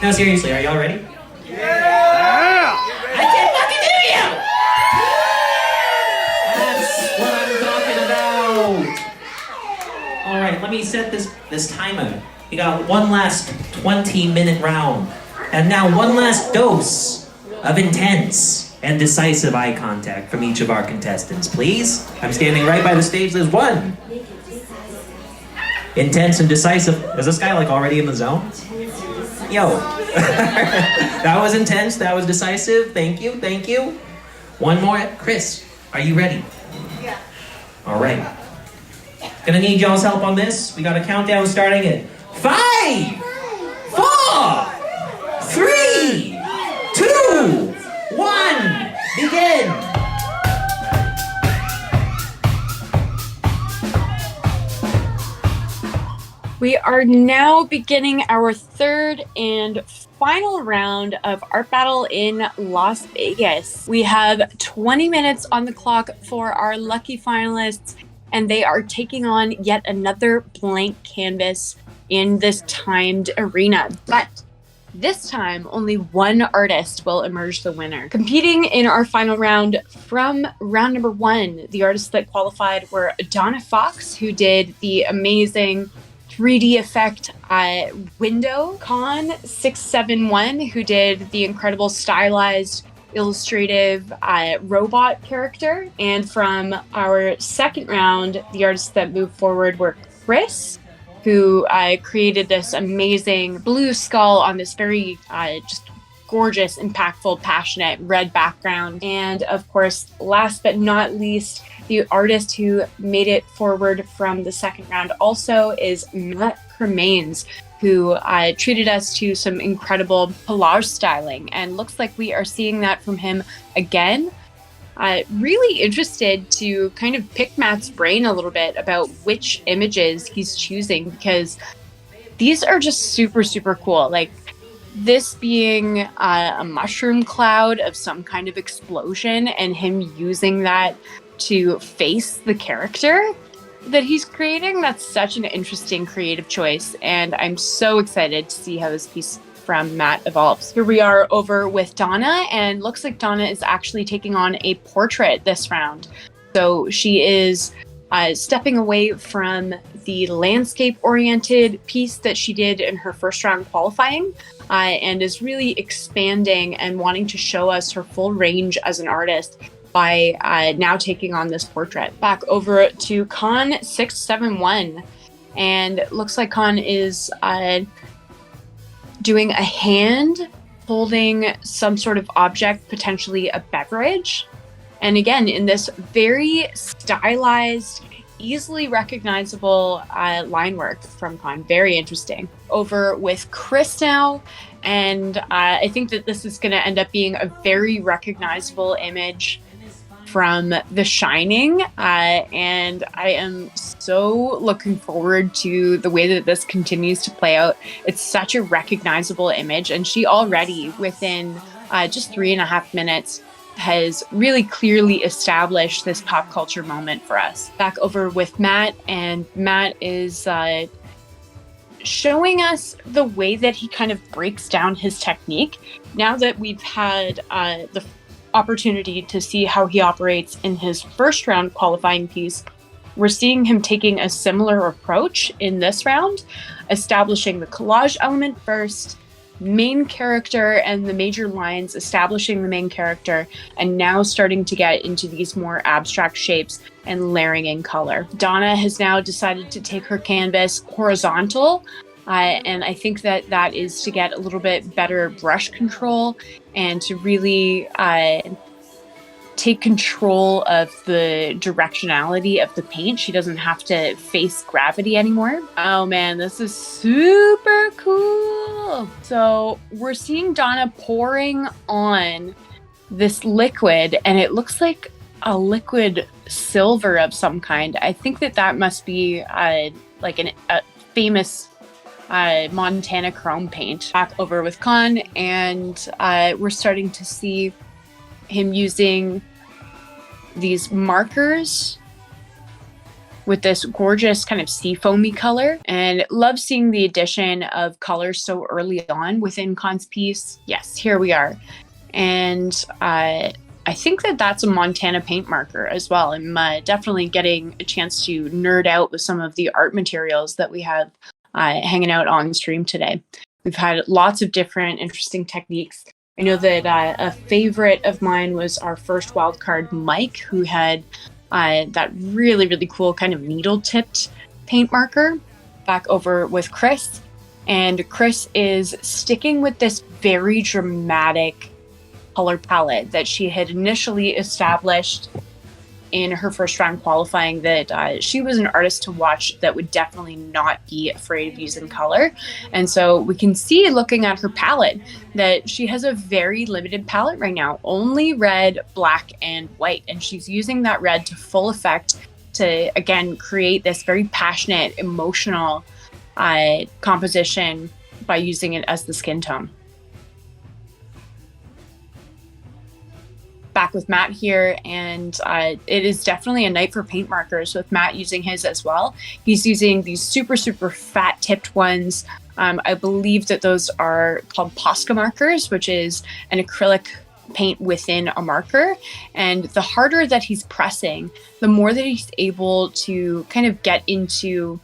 No, seriously, are y'all ready? Yeah! I can't fucking hear you! That's what I'm talking about. All right, let me set this timer. We got one last 20-minute round. And now one last dose of intense and decisive eye contact from each of our contestants, please. I'm standing right by the stage. There's one. Intense and decisive. Is this guy like already in the zone? Yo. That was intense. That was decisive. Thank you. Thank you. One more. Chris, are you ready? Yeah. All right. Gonna need y'all's help on this. We got a countdown starting at 5, 4, 3, 2, 1, begin! We are now beginning our third and final round of Art Battle in Las Vegas. We have 20 minutes on the clock for our lucky finalists, and they are taking on yet another blank canvas in this timed arena. But this time, only one artist will emerge the winner. Competing in our final round from round number 1, the artists that qualified were Donna Fox, who did the amazing 3D effect window, Con671, who did the incredible stylized illustrative robot character. And from our second round, the artists that moved forward were Chris, who created this amazing blue skull on this very just gorgeous, impactful, passionate red background. And of course, last but not least, the artist who made it forward from the second round also is Matt Cremains, who treated us to some incredible collage styling. And looks like we are seeing that from him again. Really interested to kind of pick Matt's brain a little bit about which images he's choosing, because these are just super, super cool. Like this being a mushroom cloud of some kind of explosion and him using that to face the character that he's creating. That's such an interesting creative choice. And I'm so excited to see how this piece from Matt evolves. Here we are over with Donna, and looks like Donna is actually taking on a portrait this round. So she is stepping away from the landscape-oriented piece that she did in her first round qualifying, and is really expanding and wanting to show us her full range as an artist by now taking on this portrait. Back over to Con671, and it looks like Con is doing a hand holding some sort of object, potentially a beverage. And again, in this very stylized, easily recognizable line work from Con. Very interesting. Over with Chris now, and I think that this is going to end up being a very recognizable image from The Shining, and I am so looking forward to the way that this continues to play out. It's such a recognizable image, and she already, within just 3.5 minutes, has really clearly established this pop culture moment for us. Back over with Matt, and Matt is showing us the way that he kind of breaks down his technique. Now that we've had the opportunity to see how he operates in his first round qualifying piece, we're seeing him taking a similar approach in this round, establishing the collage element first, main character and the major lines, establishing the main character, and now starting to get into these more abstract shapes and layering in color. Donna has now decided to take her canvas horizontal, and I think that that is to get a little bit better brush control and to really take control of the directionality of the paint. She doesn't have to face gravity anymore. Oh man, this is super cool. So we're seeing Donna pouring on this liquid, and it looks like a liquid silver of some kind. I think that that must be like a famous Montana chrome paint. Back over with Con, and we're starting to see him using these markers with this gorgeous kind of seafoamy color, and love seeing the addition of colors so early on within Con's piece. Yes, here we are. And I think that that's a Montana paint marker as well. I'm definitely getting a chance to nerd out with some of the art materials that we have hanging out on stream today. We've had lots of different interesting techniques. I know that a favorite of mine was our first wildcard, Mike, who had that really, really cool kind of needle-tipped paint marker. Back over with Chris. And Chris is sticking with this very dramatic color palette that she had initially established in her first round qualifying, that she was an artist to watch that would definitely not be afraid of using color. And so we can see, looking at her palette, that she has a very limited palette right now, only red, black, and white. And she's using that red to full effect to, again, create this very passionate, emotional composition by using it as the skin tone. Back with Matt here, and it is definitely a night for paint markers with Matt using his as well. He's using these super, super fat tipped ones. I believe that those are called Posca markers, which is an acrylic paint within a marker. And the harder that he's pressing, the more that he's able to kind of get into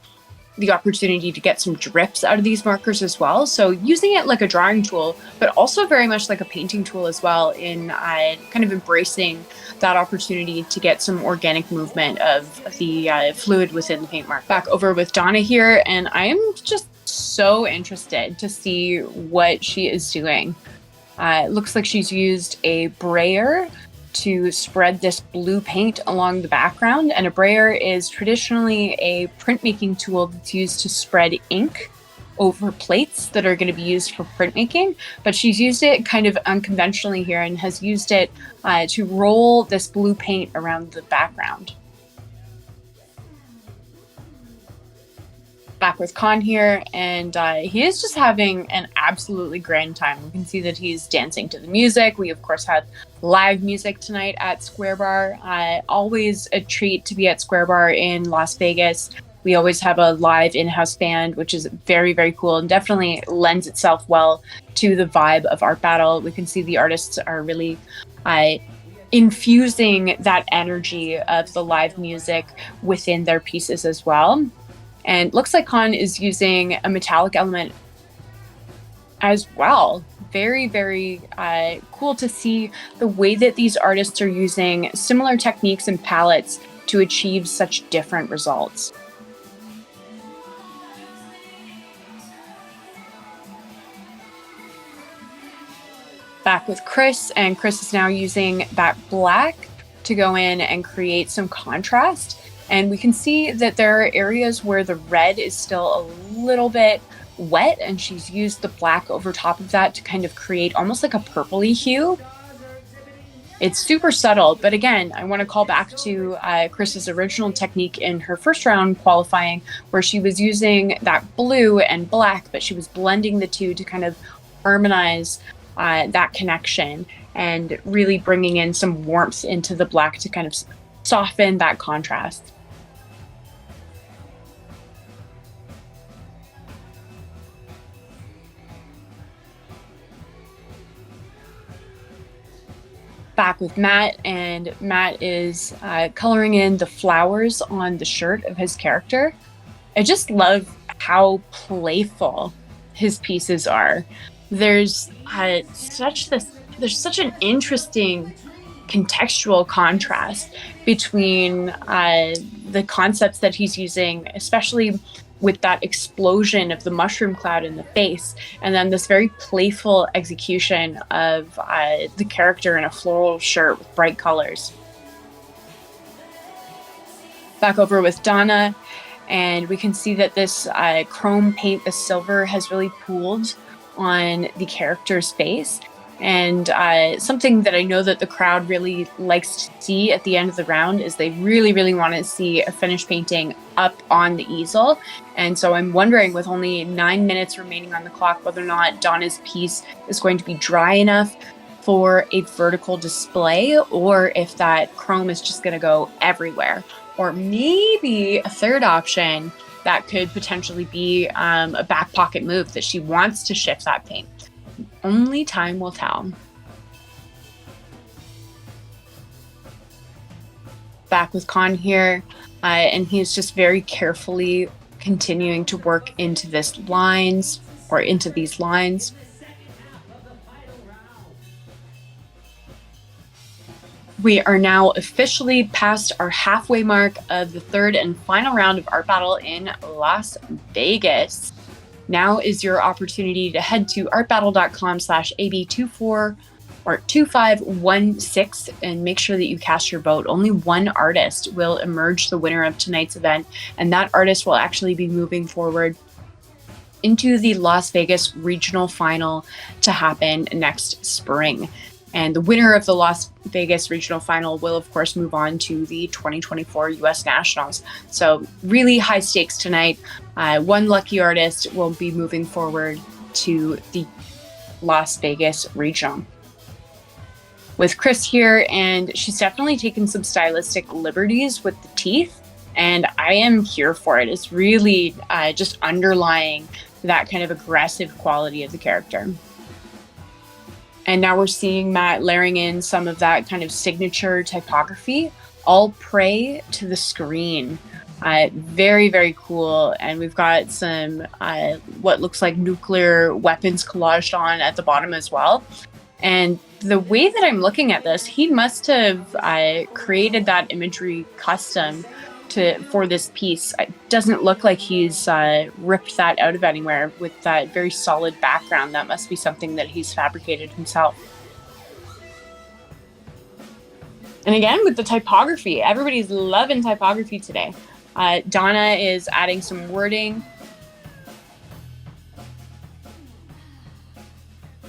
the opportunity to get some drips out of these markers as well. So using it like a drawing tool, but also very much like a painting tool as well, in kind of embracing that opportunity to get some organic movement of the fluid within the paint mark. Back over with Donna here, and I am just so interested to see what she is doing. It looks like she's used a brayer to spread this blue paint along the background. And a brayer is traditionally a printmaking tool that's used to spread ink over plates that are going to be used for printmaking. But she's used it kind of unconventionally here and has used it to roll this blue paint around the background. Back with Con here, and he is just having an absolutely grand time. We can see that he's dancing to the music. We of course had live music tonight at Square Bar. Always a treat to be at Square Bar in Las Vegas. We always have a live in-house band, which is very, very cool and definitely lends itself well to the vibe of Art Battle. We can see the artists are really infusing that energy of the live music within their pieces as well. And looks like Con is using a metallic element as well. Very, very cool to see the way that these artists are using similar techniques and palettes to achieve such different results. Back with Chris, and Chris is now using that black to go in and create some contrast. And we can see that there are areas where the red is still a little bit wet, and she's used the black over top of that to kind of create almost like a purpley hue. It's super subtle, but again, I want to call back to Chris's original technique in her first round qualifying, where she was using that blue and black, but she was blending the two to kind of harmonize that connection. and really bringing in some warmth into the black to kind of soften that contrast. Back with Matt, and Matt is coloring in the flowers on the shirt of his character. I just love how playful his pieces are. There's such an interesting contextual contrast between the concepts that he's using, especially with that explosion of the mushroom cloud in the face, and then this very playful execution of the character in a floral shirt with bright colors. Back over with Donna, and we can see that this chrome paint, the silver, has really pooled on the character's face. And something that I know that the crowd really likes to see at the end of the round is they really, really want to see a finished painting up on the easel. And so I'm wondering, with only 9 minutes remaining on the clock, whether or not Donna's piece is going to be dry enough for a vertical display, or if that chrome is just going to go everywhere. Or maybe a third option that could potentially be a back pocket move, that she wants to shift that paint. Only time will tell. Back with Con here, and he's just very carefully continuing to work into these lines. We are now officially past our halfway mark of the third and final round of Art Battle in Las Vegas. Now is your opportunity to head to artbattle.com/AB24 or 2516 and make sure that you cast your vote. Only one artist will emerge the winner of tonight's event, and that artist will actually be moving forward into the Las Vegas regional final to happen next spring. And the winner of the Las Vegas regional final will, of course, move on to the 2024 U.S. Nationals. So really high stakes tonight. One lucky artist will be moving forward to the Las Vegas regional. With Chris here, and she's definitely taken some stylistic liberties with the teeth, and I am here for it. It's really just underlying that kind of aggressive quality of the character. And now we're seeing Matt layering in some of that kind of signature typography, all prey to the screen. Very, very cool. And we've got some what looks like nuclear weapons collaged on at the bottom as well. And the way that I'm looking at this, he must have created that imagery custom for this piece. It doesn't look like he's ripped that out of anywhere with that very solid background. That must be something that he's fabricated himself. And again, with the typography, everybody's loving typography today. Donna is adding some wording.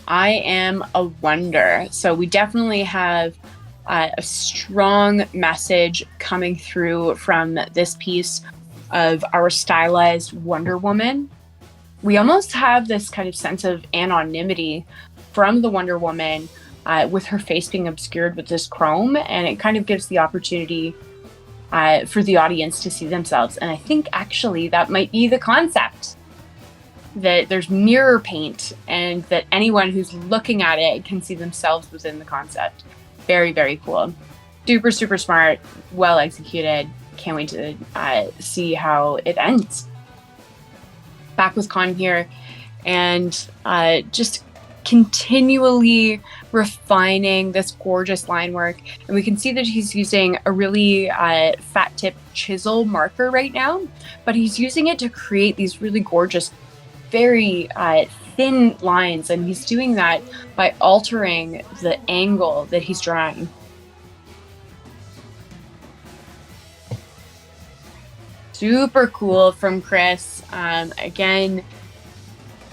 I am a wonder. So we definitely have a strong message coming through from this piece of our stylized Wonder Woman. We almost have this kind of sense of anonymity from the Wonder Woman with her face being obscured with this chrome, and it kind of gives the opportunity for the audience to see themselves. And I think actually that might be the concept, that there's mirror paint and that anyone who's looking at it can see themselves within the concept. Very, very cool. Super, super smart, well executed. Can't wait to see how it ends. Back with Con here, and just continually refining this gorgeous line work. And we can see that he's using a really fat tip chisel marker right now, but he's using it to create these really gorgeous, very thin lines, and he's doing that by altering the angle that he's drawing. Super cool from Chris. Again,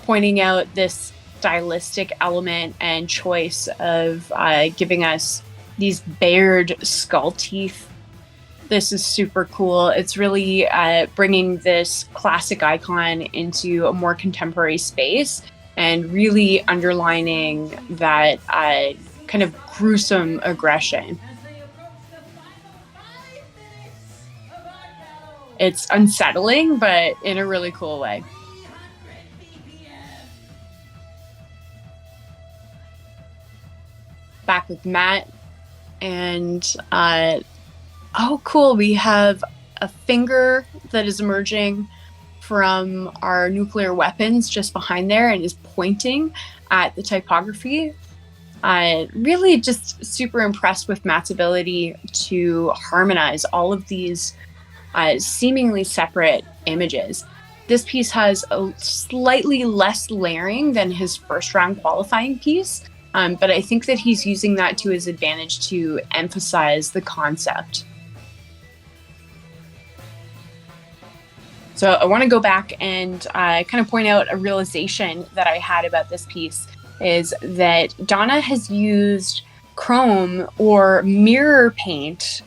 pointing out this stylistic element and choice of giving us these bared skull teeth. This is super cool. It's really bringing this classic icon into a more contemporary space and really underlining that kind of gruesome aggression. It's unsettling, but in a really cool way. Back with Matt, and oh cool, we have a finger that is emerging from our nuclear weapons just behind there and is pointing at the typography. Really just super impressed with Matt's ability to harmonize all of these seemingly separate images. This piece has a slightly less layering than his first round qualifying piece, but I think that he's using that to his advantage to emphasize the concept. So I want to go back and kind of point out a realization that I had about this piece, is that Donna has used chrome or mirror paint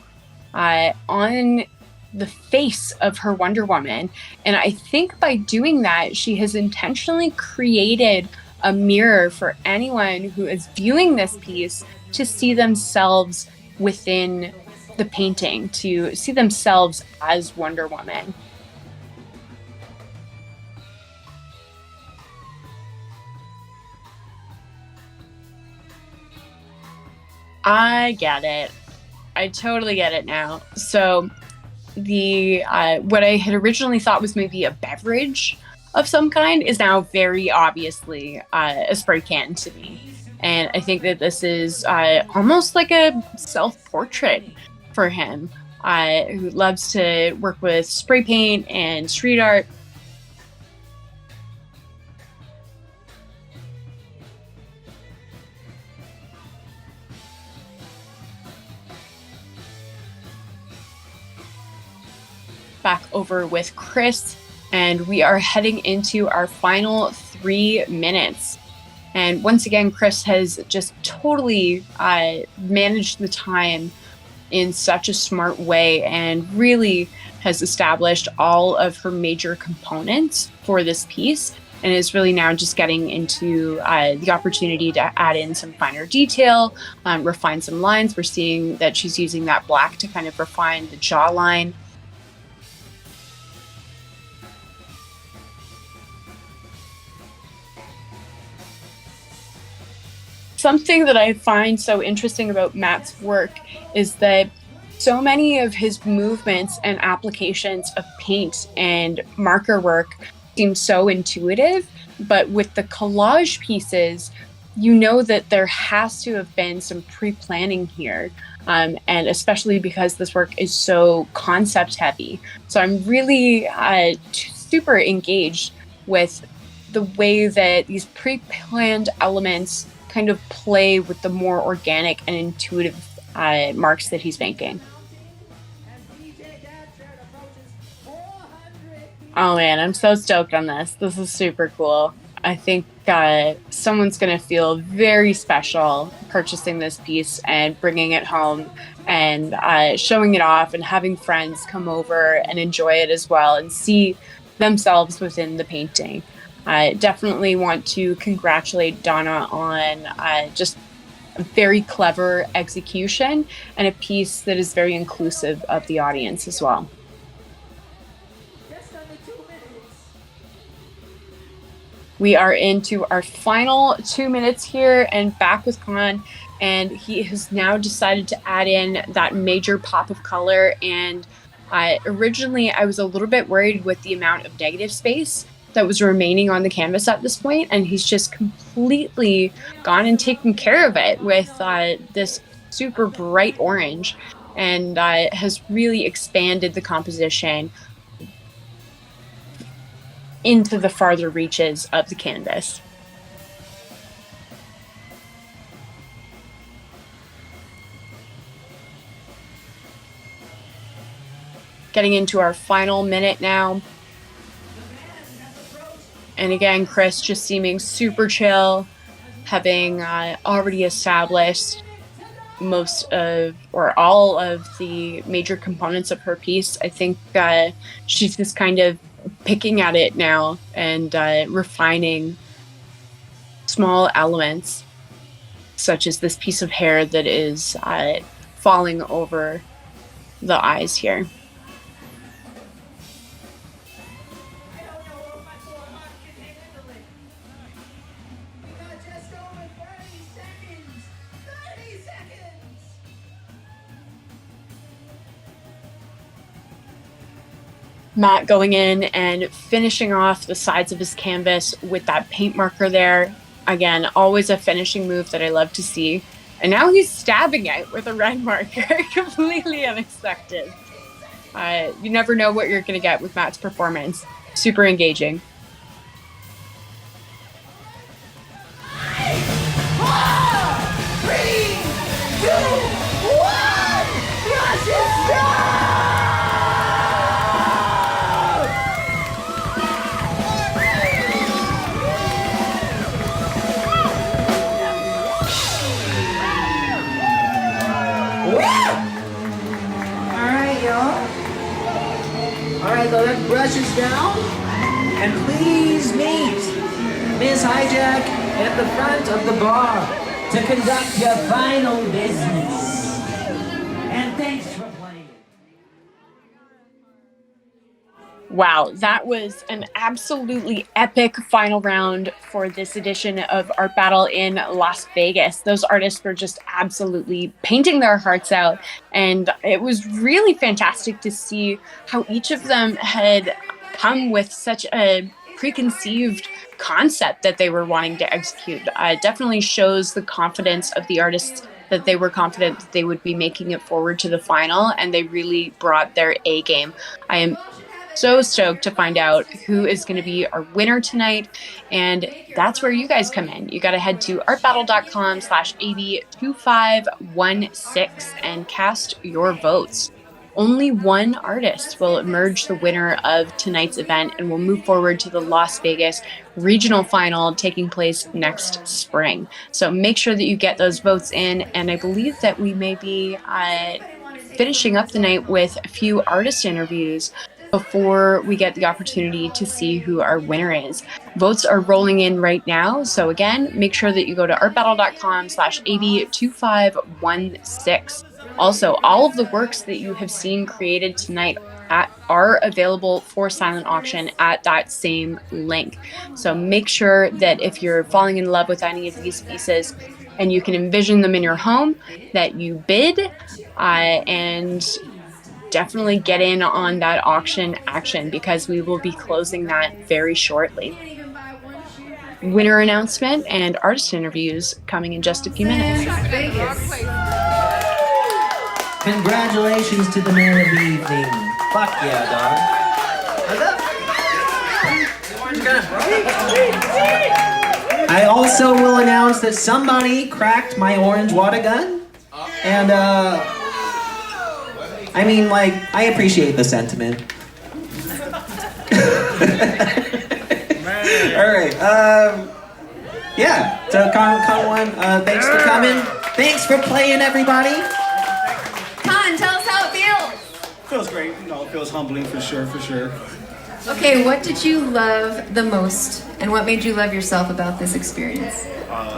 on the face of her Wonder Woman. And I think by doing that, she has intentionally created a mirror for anyone who is viewing this piece to see themselves within the painting, to see themselves as Wonder Woman. I get it. I totally get it now. So the what I had originally thought was maybe a beverage of some kind is now very obviously a spray can to me. And I think that this is almost like a self-portrait for him, who loves to work with spray paint and street art. Back over with Chris, and we are heading into our final 3 minutes. And once again, Chris has just totally managed the time in such a smart way and really has established all of her major components for this piece, and is really now just getting into the opportunity to add in some finer detail, refine some lines. We're seeing that she's using that black to kind of refine the jawline. Something that I find so interesting about Matt's work is that so many of his movements and applications of paint and marker work seem so intuitive, but with the collage pieces, you know that there has to have been some pre-planning here, and especially because this work is so concept heavy. So I'm really super engaged with the way that these pre-planned elements kind of play with the more organic and intuitive marks that he's making. Oh man, I'm so stoked on this. This is super cool. I think someone's going to feel very special purchasing this piece and bringing it home and showing it off and having friends come over and enjoy it as well and see themselves within the painting. I definitely want to congratulate Donna on just a very clever execution and a piece that is very inclusive of the audience as well. We are into our final 2 minutes here and back with Khan, and he has now decided to add in that major pop of color. And originally I was a little bit worried with the amount of negative space that was remaining on the canvas at this point, and he's just completely gone and taken care of it with this super bright orange, and has really expanded the composition into the farther reaches of the canvas. Getting into our final minute now. And again, Chris just seeming super chill, having already established most of or all of the major components of her piece. I think she's just kind of picking at it now and refining small elements. such as this piece of hair that is falling over the eyes here. Matt going in and finishing off the sides of his canvas with that paint marker there. Again, always a finishing move that I love to see. And now he's stabbing it with a red marker. Completely unexpected. You never know what you're going to get with Matt's performance. Super engaging. Alright, so let's brush this down. And please meet Miss Hijack at the front of the bar to conduct your final business. And thanks for playing. Wow, that was an absolutely epic final round for this edition of Art Battle in Las Vegas. Those artists were just absolutely painting their hearts out, and it was really fantastic to see how each of them had come with such a preconceived concept that they were wanting to execute. It definitely shows the confidence of the artists, that they were confident that they would be making it forward to the final, and they really brought their A game. I am so stoked to find out who is going to be our winner tonight, and that's where you guys come in. You got to head to artbattle.com/AB2516 and cast your votes. Only one artist will emerge the winner of tonight's event and will move forward to the Las Vegas regional final taking place next spring. So make sure that you get those votes in, and I believe that we may be finishing up the night with a few artist interviews before we get the opportunity to see who our winner is. Votes are rolling in right now. So again, make sure that you go to artbattle.com/AB2516. Also, all of the works that you have seen created tonight are available for silent auction at that same link. So make sure that if you're falling in love with any of these pieces and you can envision them in your home, that you bid and definitely get in on that auction action, because we will be closing that very shortly. Winner announcement and artist interviews coming in just a few minutes. Congratulations to the man of the evening. Fuck yeah, dog. I also will announce that somebody cracked my orange water gun. And, I mean, like, I appreciate the sentiment. Alright, yeah, so Con 1, thanks for coming. Thanks for playing, everybody. Con, tell us how it feels. Feels great, you know, it feels humbling for sure, for sure. Okay, what did you love the most, and what made you love yourself about this experience?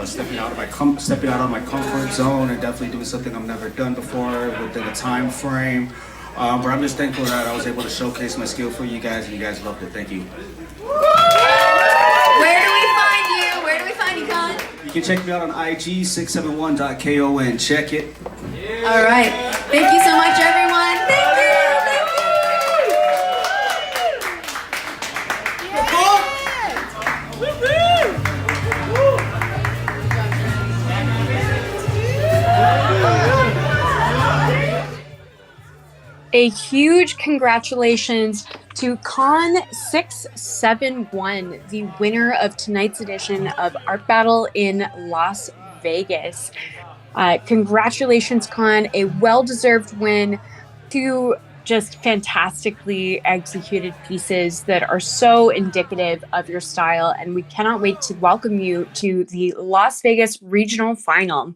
Stepping out of my comfort zone and definitely doing something I've never done before within a time frame. But I'm just thankful that I was able to showcase my skill for you guys, and you guys loved it. Thank you. Where do we find you? Where do we find you, Con? You can check me out on IG 671.kon. Check it. All right. Thank you so much, everyone. Thank you. A huge congratulations to Con 671, the winner of tonight's edition of Art Battle in Las Vegas. Congratulations, Con, a well-deserved win. Two just fantastically executed pieces that are so indicative of your style, and we cannot wait to welcome you to the Las Vegas Regional Final.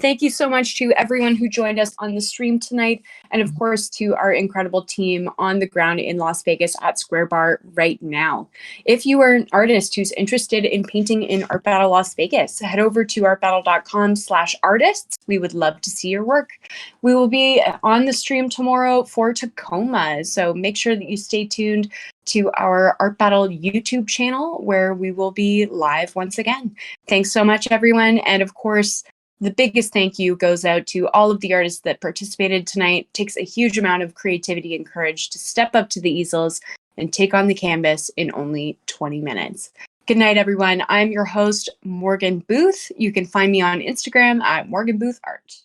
Thank you so much to everyone who joined us on the stream tonight, and of course to our incredible team on the ground in Las Vegas at Square Bar right now. If you are an artist who's interested in painting in Art Battle Las Vegas, head over to artbattle.com/artists. We would love to see your work. We will be on the stream tomorrow for Tacoma, so make sure that you stay tuned to our Art Battle YouTube channel where we will be live once again. Thanks so much, everyone, and of course, the biggest thank you goes out to all of the artists that participated tonight. It takes a huge amount of creativity and courage to step up to the easels and take on the canvas in only 20 minutes. Good night, everyone. I'm your host, Morgan Booth. You can find me on Instagram at Morgan Booth Art.